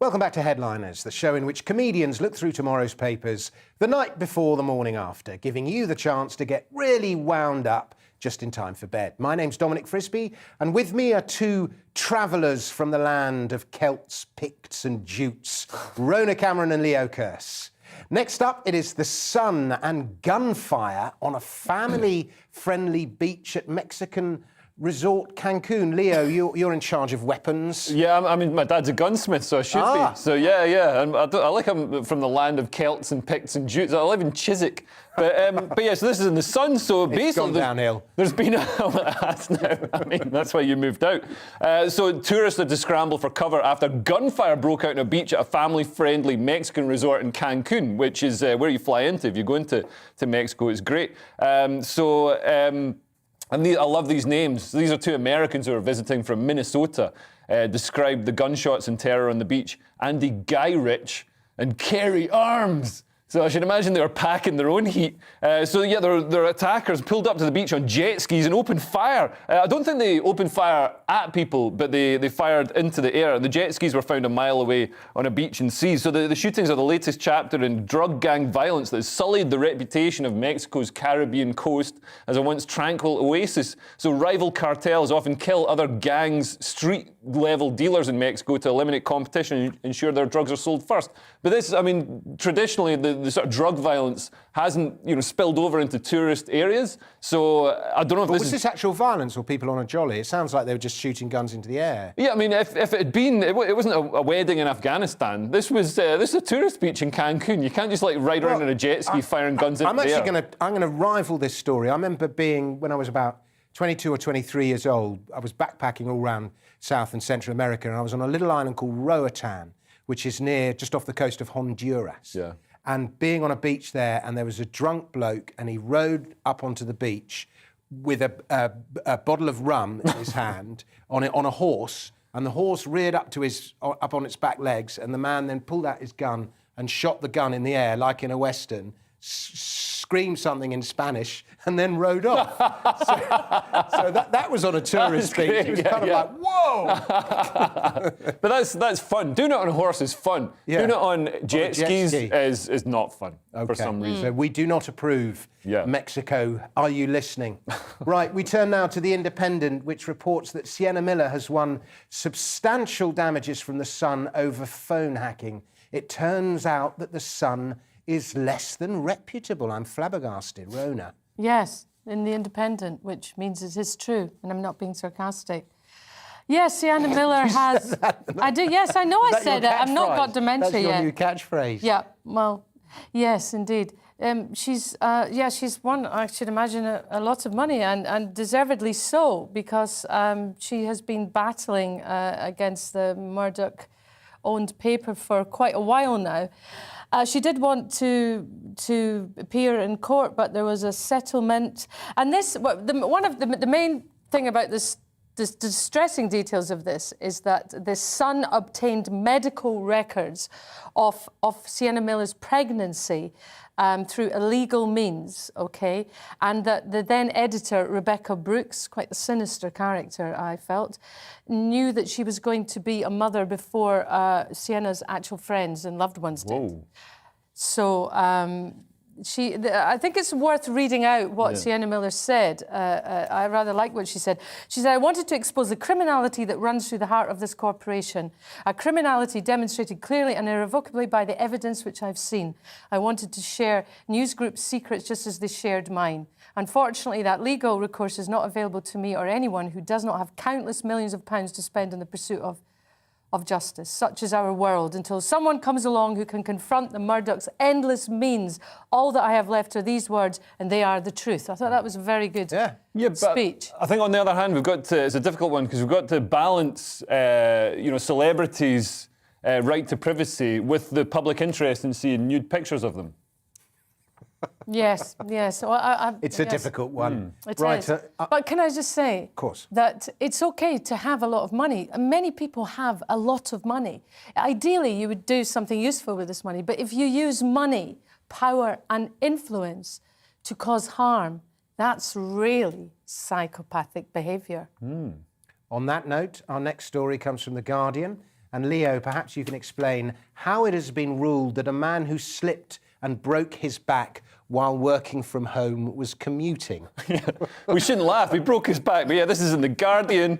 Welcome back to Headliners, the show in which comedians look through tomorrow's papers the night before the morning after, giving you the chance to get really wound up just in time for bed. My name's Dominic Frisby, and with me are two travellers from the land of Celts, Picts and Jutes, Rona Cameron and Leo Kearse. Next up, it is the sun and gunfire on a family-friendly beach at Mexican resort Cancun. Leo, you're in charge of weapons. Yeah, I mean, my dad's a gunsmith, so I should be. So yeah. And I like I'm from the land of Celts and Picts and Jutes. I live in Chiswick. But yeah, so this is in the sun, so it's basically... gone downhill. There's been I mean, that's why you moved out. So tourists had to scramble for cover after gunfire broke out on a beach at a family-friendly Mexican resort in Cancun, which is where you fly into if you go into Mexico. It's great. And I love these names. These are two Americans who are visiting from Minnesota, described the gunshots and terror on the beach. Andy Guyrich and Kerry Arms. So I should imagine they were packing their own heat. Their attackers pulled up to the beach on jet skis and opened fire. I don't think they opened fire at people, but they fired into the air. The jet skis were found a mile away on a beach in Seas. So the shootings are the latest chapter in drug gang violence that has sullied the reputation of Mexico's Caribbean coast as a once tranquil oasis. So rival cartels often kill other gangs, street-level dealers in Mexico to eliminate competition and ensure their drugs are sold first. But this, I mean, traditionally, the sort of drug violence hasn't, spilled over into tourist areas. So I don't know if was this actual violence or people on a jolly? It sounds like they were just shooting guns into the air. Yeah, I mean, if it had been, it wasn't a wedding in Afghanistan. This is a tourist beach in Cancun. You can't just ride around on a jet ski firing guns into the air. I'm going to rival this story. I remember when I was about 22 or 23 years old, I was backpacking all around South and Central America, and I was on a little island called Roatan, which is just off the coast of Honduras. Yeah. And being on a beach there, and there was a drunk bloke, and he rode up onto the beach with a bottle of rum in his hand on a horse, and the horse reared up on its back legs, and the man then pulled out his gun and shot the gun in the air like in a Western, screamed something in Spanish, and then rode off. so that was on a tourist beach. It was kind of like, whoa! But that's fun. Doing it on a horse is fun. Yeah. Doing it on jet skis is not fun for some reason. So we do not approve. Mexico, are you listening? Right, we turn now to The Independent, which reports that Sienna Miller has won substantial damages from The Sun over phone hacking. It turns out that The Sun is less than reputable. I'm flabbergasted. Rona. Yes, in The Independent, which means it is true, and I'm not being sarcastic. Yes, Sienna Miller has... I do, yes, I know I said it. I've not got dementia yet. That's your new catchphrase. Yeah, well, yes, indeed. She's won, I should imagine, a lot of money, and deservedly so, because she has been battling against the Murdoch-owned paper for quite a while now. She did want to appear in court, but there was a settlement. And the main thing about the distressing details of this is that the Sun obtained medical records of Sienna Miller's pregnancy through illegal means, okay? And that the then editor, Rebecca Brooks, quite a sinister character, I felt, knew that she was going to be a mother before Sienna's actual friends and loved ones did. Whoa. So I think it's worth reading out what Sienna Miller said. I rather like what she said. She said, I wanted to expose the criminality that runs through the heart of this corporation, a criminality demonstrated clearly and irrevocably by the evidence which I've seen. I wanted to share news groups' secrets just as they shared mine. Unfortunately, that legal recourse is not available to me or anyone who does not have countless millions of pounds to spend in the pursuit of justice. Such is our world, until someone comes along who can confront the Murdochs' endless means. All that I have left are these words, and they are the truth. I thought that was a very good speech. I think on the other hand, it's a difficult one because we've got to balance, celebrities' right to privacy with the public interest in seeing nude pictures of them. Yes. Well, it's a difficult one. It is. But can I just say, of course, that it's okay to have a lot of money. Many people have a lot of money. Ideally, you would do something useful with this money. But if you use money, power and influence to cause harm, that's really psychopathic behaviour. On that note, our next story comes from The Guardian. And Leo, perhaps you can explain how it has been ruled that a man who slipped and broke his back while working from home was commuting. We shouldn't laugh, he broke his back, but yeah, this is in The Guardian.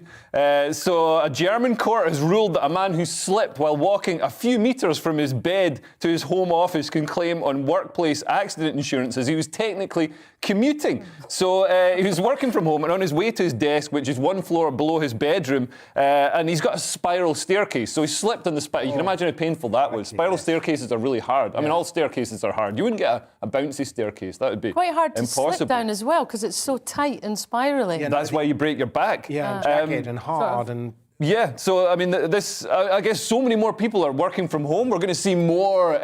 So a German court has ruled that a man who slipped while walking a few metres from his bed to his home office can claim on workplace accident insurance as he was technically commuting. So he was working from home and on his way to his desk, which is one floor below his bedroom, and he's got a spiral staircase. So he slipped on the spiral. You can imagine how painful that was. Spiral staircases are really hard. I mean, all staircases are hard. You wouldn't get a bouncy staircase. That would be quite hard to impossible. slip down as well because it's so tight and spiraling. Yeah, that's why you break your back. Yeah, jagged and hard and... Yeah, so I mean, I guess so many more people are working from home. We're going to see more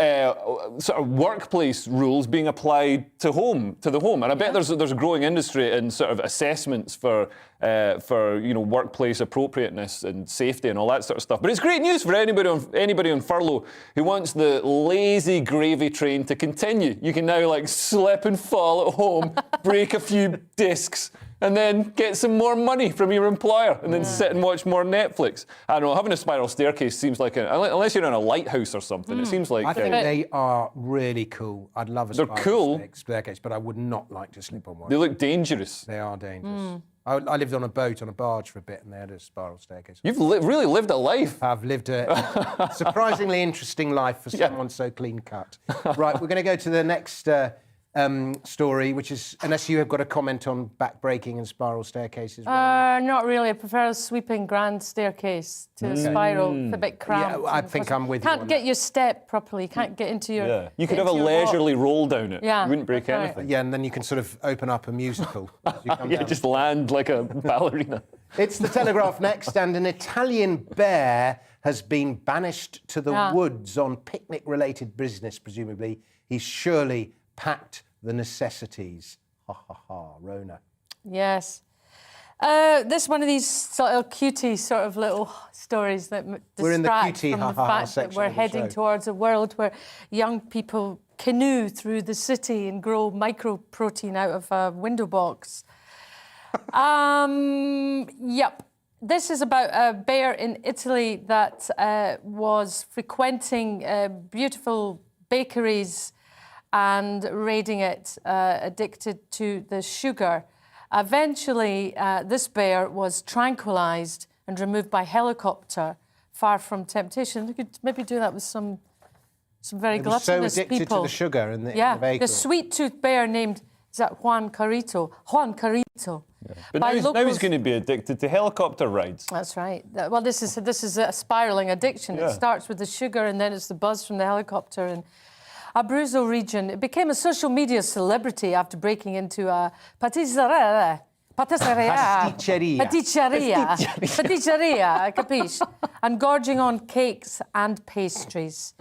sort of workplace rules being applied to the home, and I bet there's a growing industry in sort of assessments for workplace appropriateness and safety and all that sort of stuff. But it's great news for anybody on furlough who wants the lazy gravy train to continue. You can now slip and fall at home, break a few discs, and then get some more money from your employer and then sit and watch more Netflix. I don't know, having a spiral staircase seems like, unless you're in a lighthouse or something, it seems like... I think they are really cool. I'd love a spiral staircase, but I would not like to slip on one. They look dangerous. They are dangerous. I lived on a boat, on a barge for a bit, and they had a spiral staircase. You've really lived a life. I've lived a surprisingly interesting life for someone so clean-cut. Right, we're going to go to the next... story, which is, unless you have got a comment on back-breaking and spiral staircases. Not really. I prefer a sweeping grand staircase to a spiral. It's a bit cramped. Yeah, I think I'm with you. Can't get your step properly. You can't get into your... Yeah. You could have a leisurely roll down it. Yeah, you wouldn't break anything. Right. Yeah, and then you can sort of open up a musical. Just land like a ballerina. It's The Telegraph next, and an Italian bear has been banished to the woods on picnic-related business, presumably. He's surely packed the necessities. Ha ha ha, Rona. Yes. This is one of these sort of cutie sort of little stories that distract from the fact that we're heading towards a world where young people canoe through the city and grow microprotein out of a window box. Yep. This is about a bear in Italy that was frequenting beautiful bakeries and raiding it, addicted to the sugar. Eventually, this bear was tranquilised and removed by helicopter, far from temptation. You could maybe do that with some very gluttonous people. So addicted to the sugar in the bakery. The sweet-toothed bear named, is that Juan Carrito? Juan Carrito. Yeah. But now he's going to be addicted to helicopter rides. That's right. Well, this is a spiralling addiction. Yeah. It starts with the sugar and then it's the buzz from the helicopter. And Abruzzo region, it became a social media celebrity after breaking into a pasticceria, capiche, and gorging on cakes and pastries.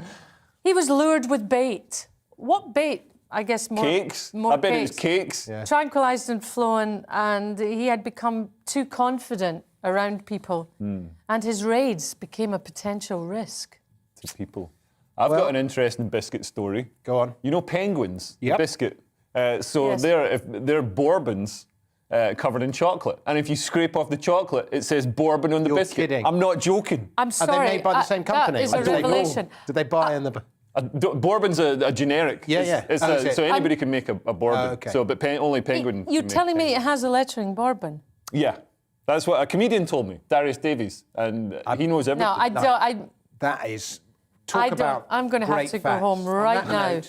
He was lured with bait. What bait? I guess more cakes. More I bet cakes. it was cakes. Yeah. Tranquilised and flown, and he had become too confident around people, and his raids became a potential risk to people. I've got an interesting biscuit story. Go on. You know penguins, the biscuit. Yes. They're bourbons covered in chocolate, and if you scrape off the chocolate, it says bourbon on the biscuit. Kidding. I'm not joking. I'm sorry. Are they made by the same company? That is a revelation. Did they buy in the... Bourbon's a generic. Yeah. So anybody can make a bourbon. Okay. So, but only Penguin. You're can make telling me Penguin. it has a lettering bourbon? Yeah, that's what a comedian told me, Darius Davies, and he knows everything. No, I don't. That is. I'm going to have to go home right now.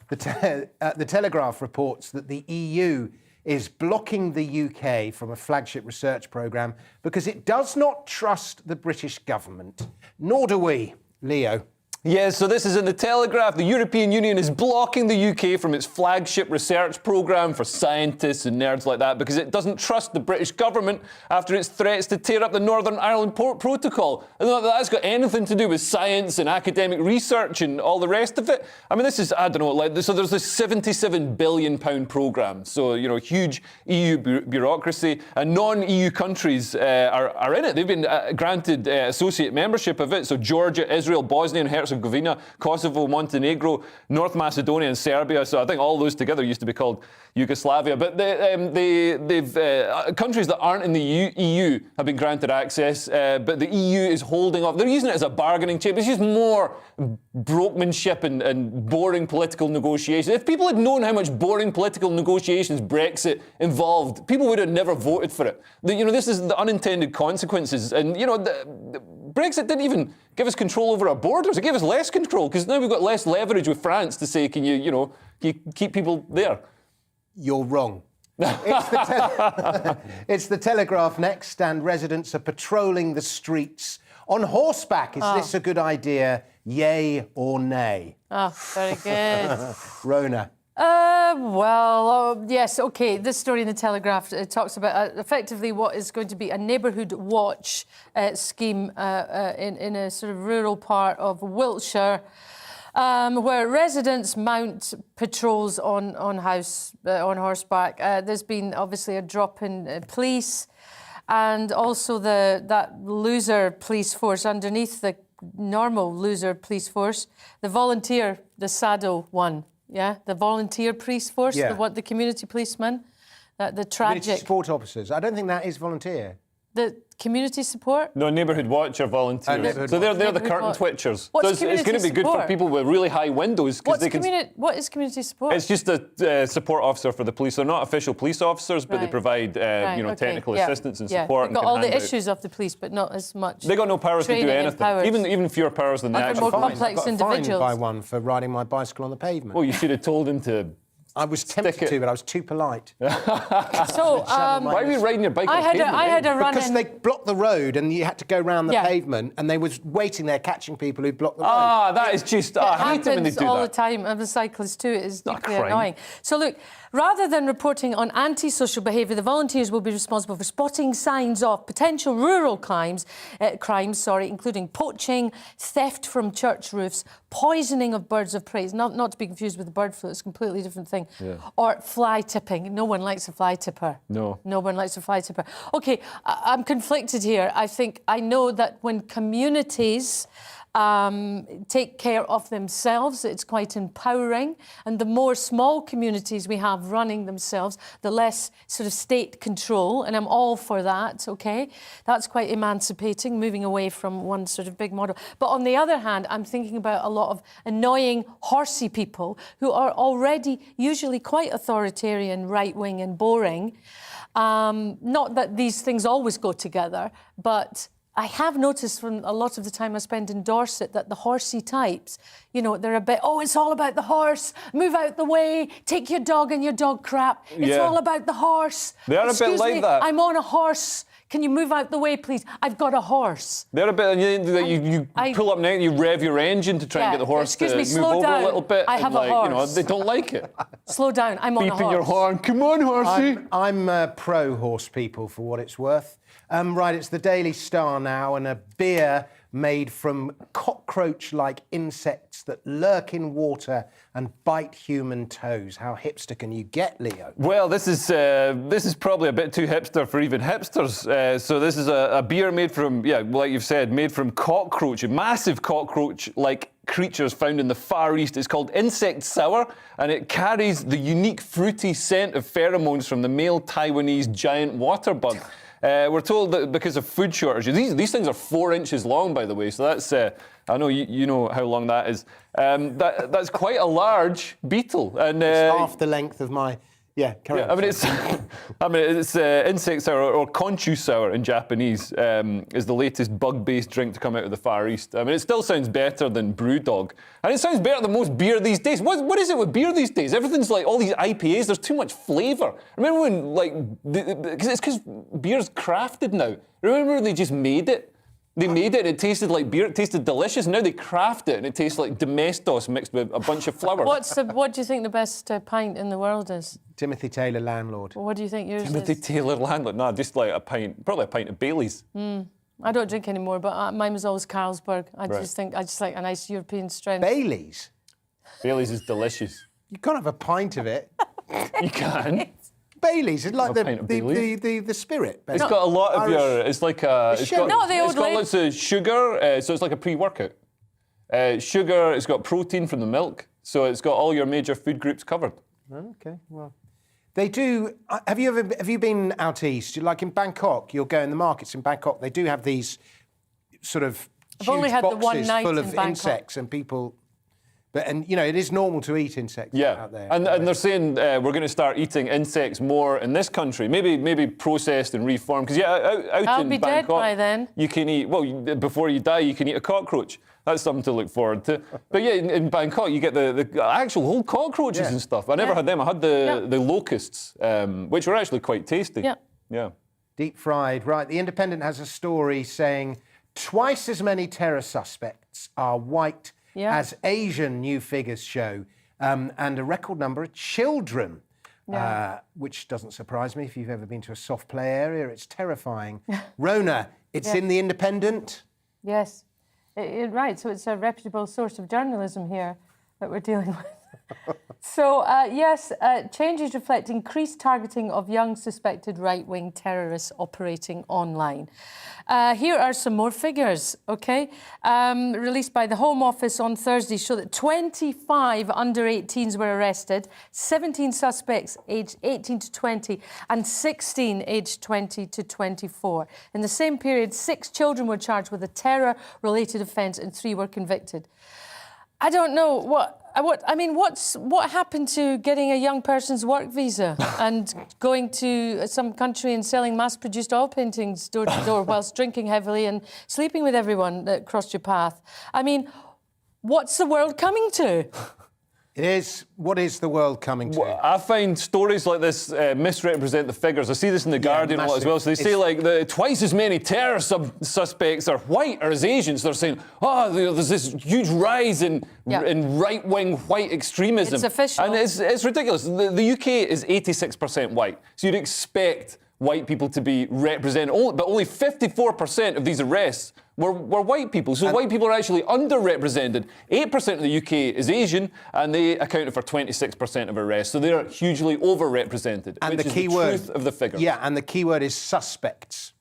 The Telegraph reports that the EU is blocking the UK from a flagship research programme because it does not trust the British government. Nor do we. Leo. Yeah, so this is in the Telegraph. The European Union is blocking the UK from its flagship research programme for scientists and nerds like that because it doesn't trust the British government after its threats to tear up the Northern Ireland Protocol. I don't know that that's got anything to do with science and academic research and all the rest of it. I mean, this is, I don't know, like, so there's this £77 billion programme. So, you know, huge EU bureaucracy, and non-EU countries are in it. They've been granted associate membership of it. So Georgia, Israel, Bosnia and Herzegovina, Kosovo, Montenegro, North Macedonia and Serbia. So I think all those together used to be called Yugoslavia. But they've countries that aren't in the EU have been granted access, but the EU is holding off. They're using it as a bargaining chip. It's just more brokemanship and boring political negotiations. If people had known how much boring political negotiations Brexit involved, people would have never voted for it. This is the unintended consequences. And, Brexit didn't even give us control over our borders. It gave us less control because now we've got less leverage with France to say, can you keep people there? You're wrong. It's the Telegraph next, and residents are patrolling the streets on horseback. Is this a good idea? Yay or nay? Oh, very good. Rona. Yes, OK. This story in the Telegraph talks about effectively what is going to be a neighbourhood watch scheme in a sort of rural part of Wiltshire, where residents mount patrols on horseback. There's been obviously a drop in police, and also that loser police force underneath the normal loser police force, the volunteer, the saddle one. Yeah, the volunteer police force, the community policemen, the tragic... Community support officers. I don't think that is volunteer. The community support? No, Neighbourhood Watch are volunteers. So they're the curtain twitchers. What's so it's going to be good for people with really high windows. What is community support? It's just a support officer for the police. They're not official police officers, but they provide technical assistance and support. They've got all the issues of the police, but not as much. They got no powers to do anything. Even fewer powers than the actual more complex individuals. I got fined by one for riding my bicycle on the pavement. Well, you should have told him to. I was tempted to, but I was too polite. So, why were you riding your bike on pavement? I had a run because they blocked the road and you had to go round the pavement, and they was waiting there catching people who blocked the road. That is just... I hate it when they do that. It happens all the time. I'm a cyclist too. It is deeply annoying. So look, rather than reporting on antisocial behaviour, the volunteers will be responsible for spotting signs of potential rural crimes, including poaching, theft from church roofs, poisoning of birds of prey. Not to be confused with the bird flu. It's a completely different thing. Yeah. Or fly tipping. No one likes a fly tipper. No one likes a fly tipper. OK, I'm conflicted here. I know that when communities take care of themselves, it's quite empowering, and the more small communities we have running themselves, the less sort of state control, and I'm all for that, OK? That's quite emancipating, moving away from one sort of big model. But on the other hand, I'm thinking about a lot of annoying horsey people who are already usually quite authoritarian, right-wing and boring. Not that these things always go together, but I have noticed from a lot of the time I spend in Dorset that the horsey types, they're a bit, it's all about the horse, move out the way, take your dog and your dog crap. It's all about the horse. They are a bit like that. I'm on a horse. Can you move out the way, please? I've got a horse. They're a bit, you pull up now and you rev your engine to try and get the horse to move over a little bit. I have a horse. They don't like it. Slow down, I'm on a horse. Beeping your horn, come on, horsey. I'm pro-horse people for what it's worth. Right, it's the Daily Star now, and a beer made from cockroach-like insects that lurk in water and bite human toes. How hipster can you get, Leo? Well, this is probably a bit too hipster for even hipsters. So this is a beer made from, like you've said, made from cockroach, massive cockroach-like creatures found in the Far East. It's called Insect Sour, and it carries the unique fruity scent of pheromones from the male Taiwanese giant water bug. We're told that because of food shortages, these things are 4 inches long, by the way, so that's, I know you know how long that is. That's quite a large beetle. And it's half the length of my... Yeah, correct. Yeah, it's insect sour, or conchu sour in Japanese, is the latest bug-based drink to come out of the Far East. I mean, it still sounds better than Brewdog, and it sounds better than most beer these days. What is it with beer these days? Everything's like all these IPAs. There's too much flavour. Remember when it's because beer's crafted now. Remember when they just made it? They made it, it tasted like beer, it tasted delicious. Now they craft it and it tastes like Domestos mixed with a bunch of flour. What do you think the best pint in the world is? Timothy Taylor Landlord. What do you think yours Timothy is? Taylor Landlord? No, just like a pint, probably a pint of Baileys. I don't drink anymore, but mine was always Carlsberg. I just like a nice European strength. Baileys? Baileys is delicious. You can't have a pint of it. You can. Baileys is like the spirit. It's got a lot of it's like a... It's got lots of sugar, so it's like a pre-workout. Sugar, it's got protein from the milk, so it's got all your major food groups covered. Okay, well... They do... Have you been out east? Like in Bangkok, you'll go in the markets in Bangkok, they do have these sort of I've only had the one night full of in Bangkok. insects and people... And, you know, it is normal to eat insects out there. And they're saying we're going to start eating insects more in this country, maybe processed and reformed. Because, out I'll in be Bangkok, dead by then. you can eat, before you die, you can eat a cockroach. That's something to look forward to. But, yeah, in Bangkok, you get the actual whole cockroaches and stuff. I never had them. I had the locusts, which were actually quite tasty. Yeah. Deep fried. Right, The Independent has a story saying twice as many terror suspects are white as Asian, new figures show, and a record number of children, which doesn't surprise me if you've ever been to a soft play area. It's terrifying. Rona, it's in The Independent? Yes, right. So it's a reputable source of journalism here that we're dealing with. So, changes reflect increased targeting of young suspected right-wing terrorists operating online. Here are some more figures, OK? Released by the Home Office on Thursday show that 25 under-18s were arrested, 17 suspects aged 18 to 20 and 16 aged 20 to 24. In the same period, 6 children were charged with a terror-related offence and 3 were convicted. I don't know what happened to getting a young person's work visa and going to some country and selling mass-produced oil paintings door to door whilst drinking heavily and sleeping with everyone that crossed your path? I mean, what's the world coming to? It is. What is the world coming to? Well, I find stories like this misrepresent the figures. I see this in The Guardian a lot as well. So they say like twice as many terror suspects are white or as Asians. They're saying, there's this huge rise in right-wing white extremism. It's official. And it's ridiculous. The UK is 86% white. So you'd expect white people to be represented, but only 54% of these arrests were white people. So white people are actually underrepresented. 8% of the UK is Asian, and they accounted for 26% of arrests. So they're hugely overrepresented, and which is the truth of the figure. Yeah, and the key word is suspects.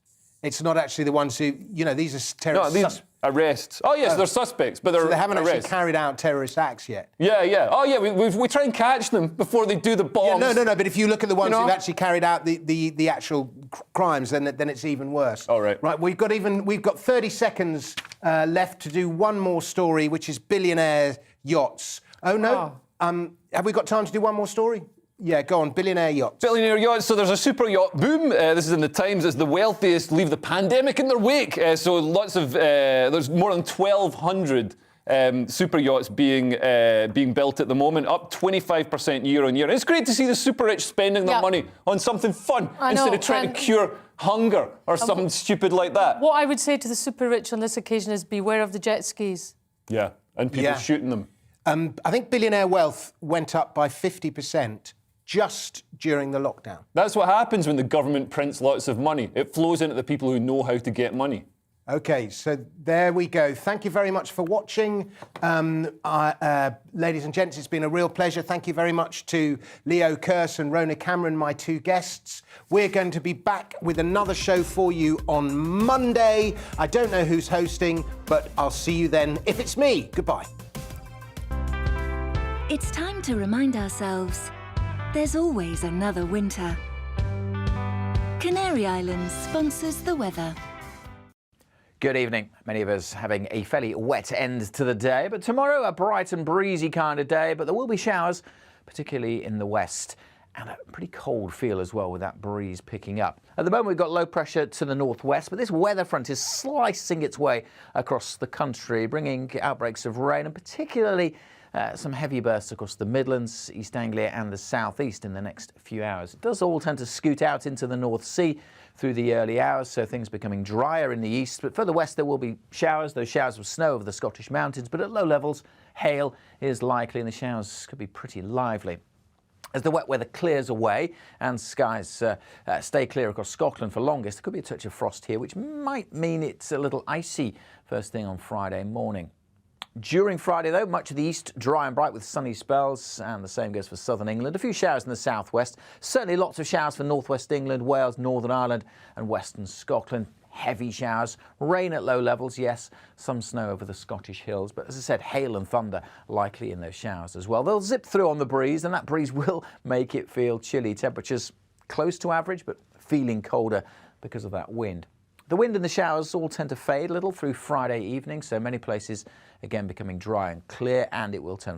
It's not actually the ones who, these are terrorists. Arrests. Oh, yes, they're suspects, but so they haven't actually carried out terrorist acts yet. Yeah. Oh, yeah, we try and catch them before they do the bombs. Yeah, no, but if you look at the ones who've actually carried out the actual crimes, then it's even worse. All right. Right, we've got 30 seconds left to do one more story, which is billionaire yachts. Oh, no. Have we got time to do one more story? Yeah, go on, billionaire yachts. Billionaire yachts. So there's a super yacht boom. This is in the Times as the wealthiest leave the pandemic in their wake. So lots of, there's more than 1,200 super yachts being built at the moment, up 25% year on year. And it's great to see the super rich spending their money on something fun instead of trying to cure hunger or something stupid like that. What I would say to the super rich on this occasion is beware of the jet skis. Yeah, and people shooting them. I think billionaire wealth went up by 50%. Just during the lockdown. That's what happens when the government prints lots of money. It flows into the people who know how to get money. OK, so there we go. Thank you very much for watching. Ladies and gents, it's been a real pleasure. Thank you very much to Leo Kearse and Rona Cameron, my 2 guests. We're going to be back with another show for you on Monday. I don't know who's hosting, but I'll see you then if it's me. Goodbye. It's time to remind ourselves there's always another winter. Canary Islands sponsors the weather. Good evening. Many of us having a fairly wet end to the day, but tomorrow a bright and breezy kind of day, but there will be showers, particularly in the west, and a pretty cold feel as well with that breeze picking up. At the moment we've got low pressure to the northwest, but this weather front is slicing its way across the country, bringing outbreaks of rain and particularly some heavy bursts across the Midlands, East Anglia and the southeast in the next few hours. It does all tend to scoot out into the North Sea through the early hours, so things becoming drier in the east. But further west there will be showers, those showers of snow over the Scottish mountains, but at low levels hail is likely and the showers could be pretty lively. As the wet weather clears away and skies stay clear across Scotland for longest, there could be a touch of frost here, which might mean it's a little icy first thing on Friday morning. During Friday, though, much of the east dry and bright with sunny spells, and the same goes for southern England. A few showers in the southwest. Certainly lots of showers for northwest England, Wales, Northern Ireland and western Scotland. Heavy showers, rain at low levels, yes, some snow over the Scottish hills, but as I said, hail and thunder likely in those showers as well. They'll zip through on the breeze, and that breeze will make it feel chilly. Temperatures close to average, but feeling colder because of that wind. The wind and the showers all tend to fade a little through Friday evening, so many places again becoming dry and clear, and it will turn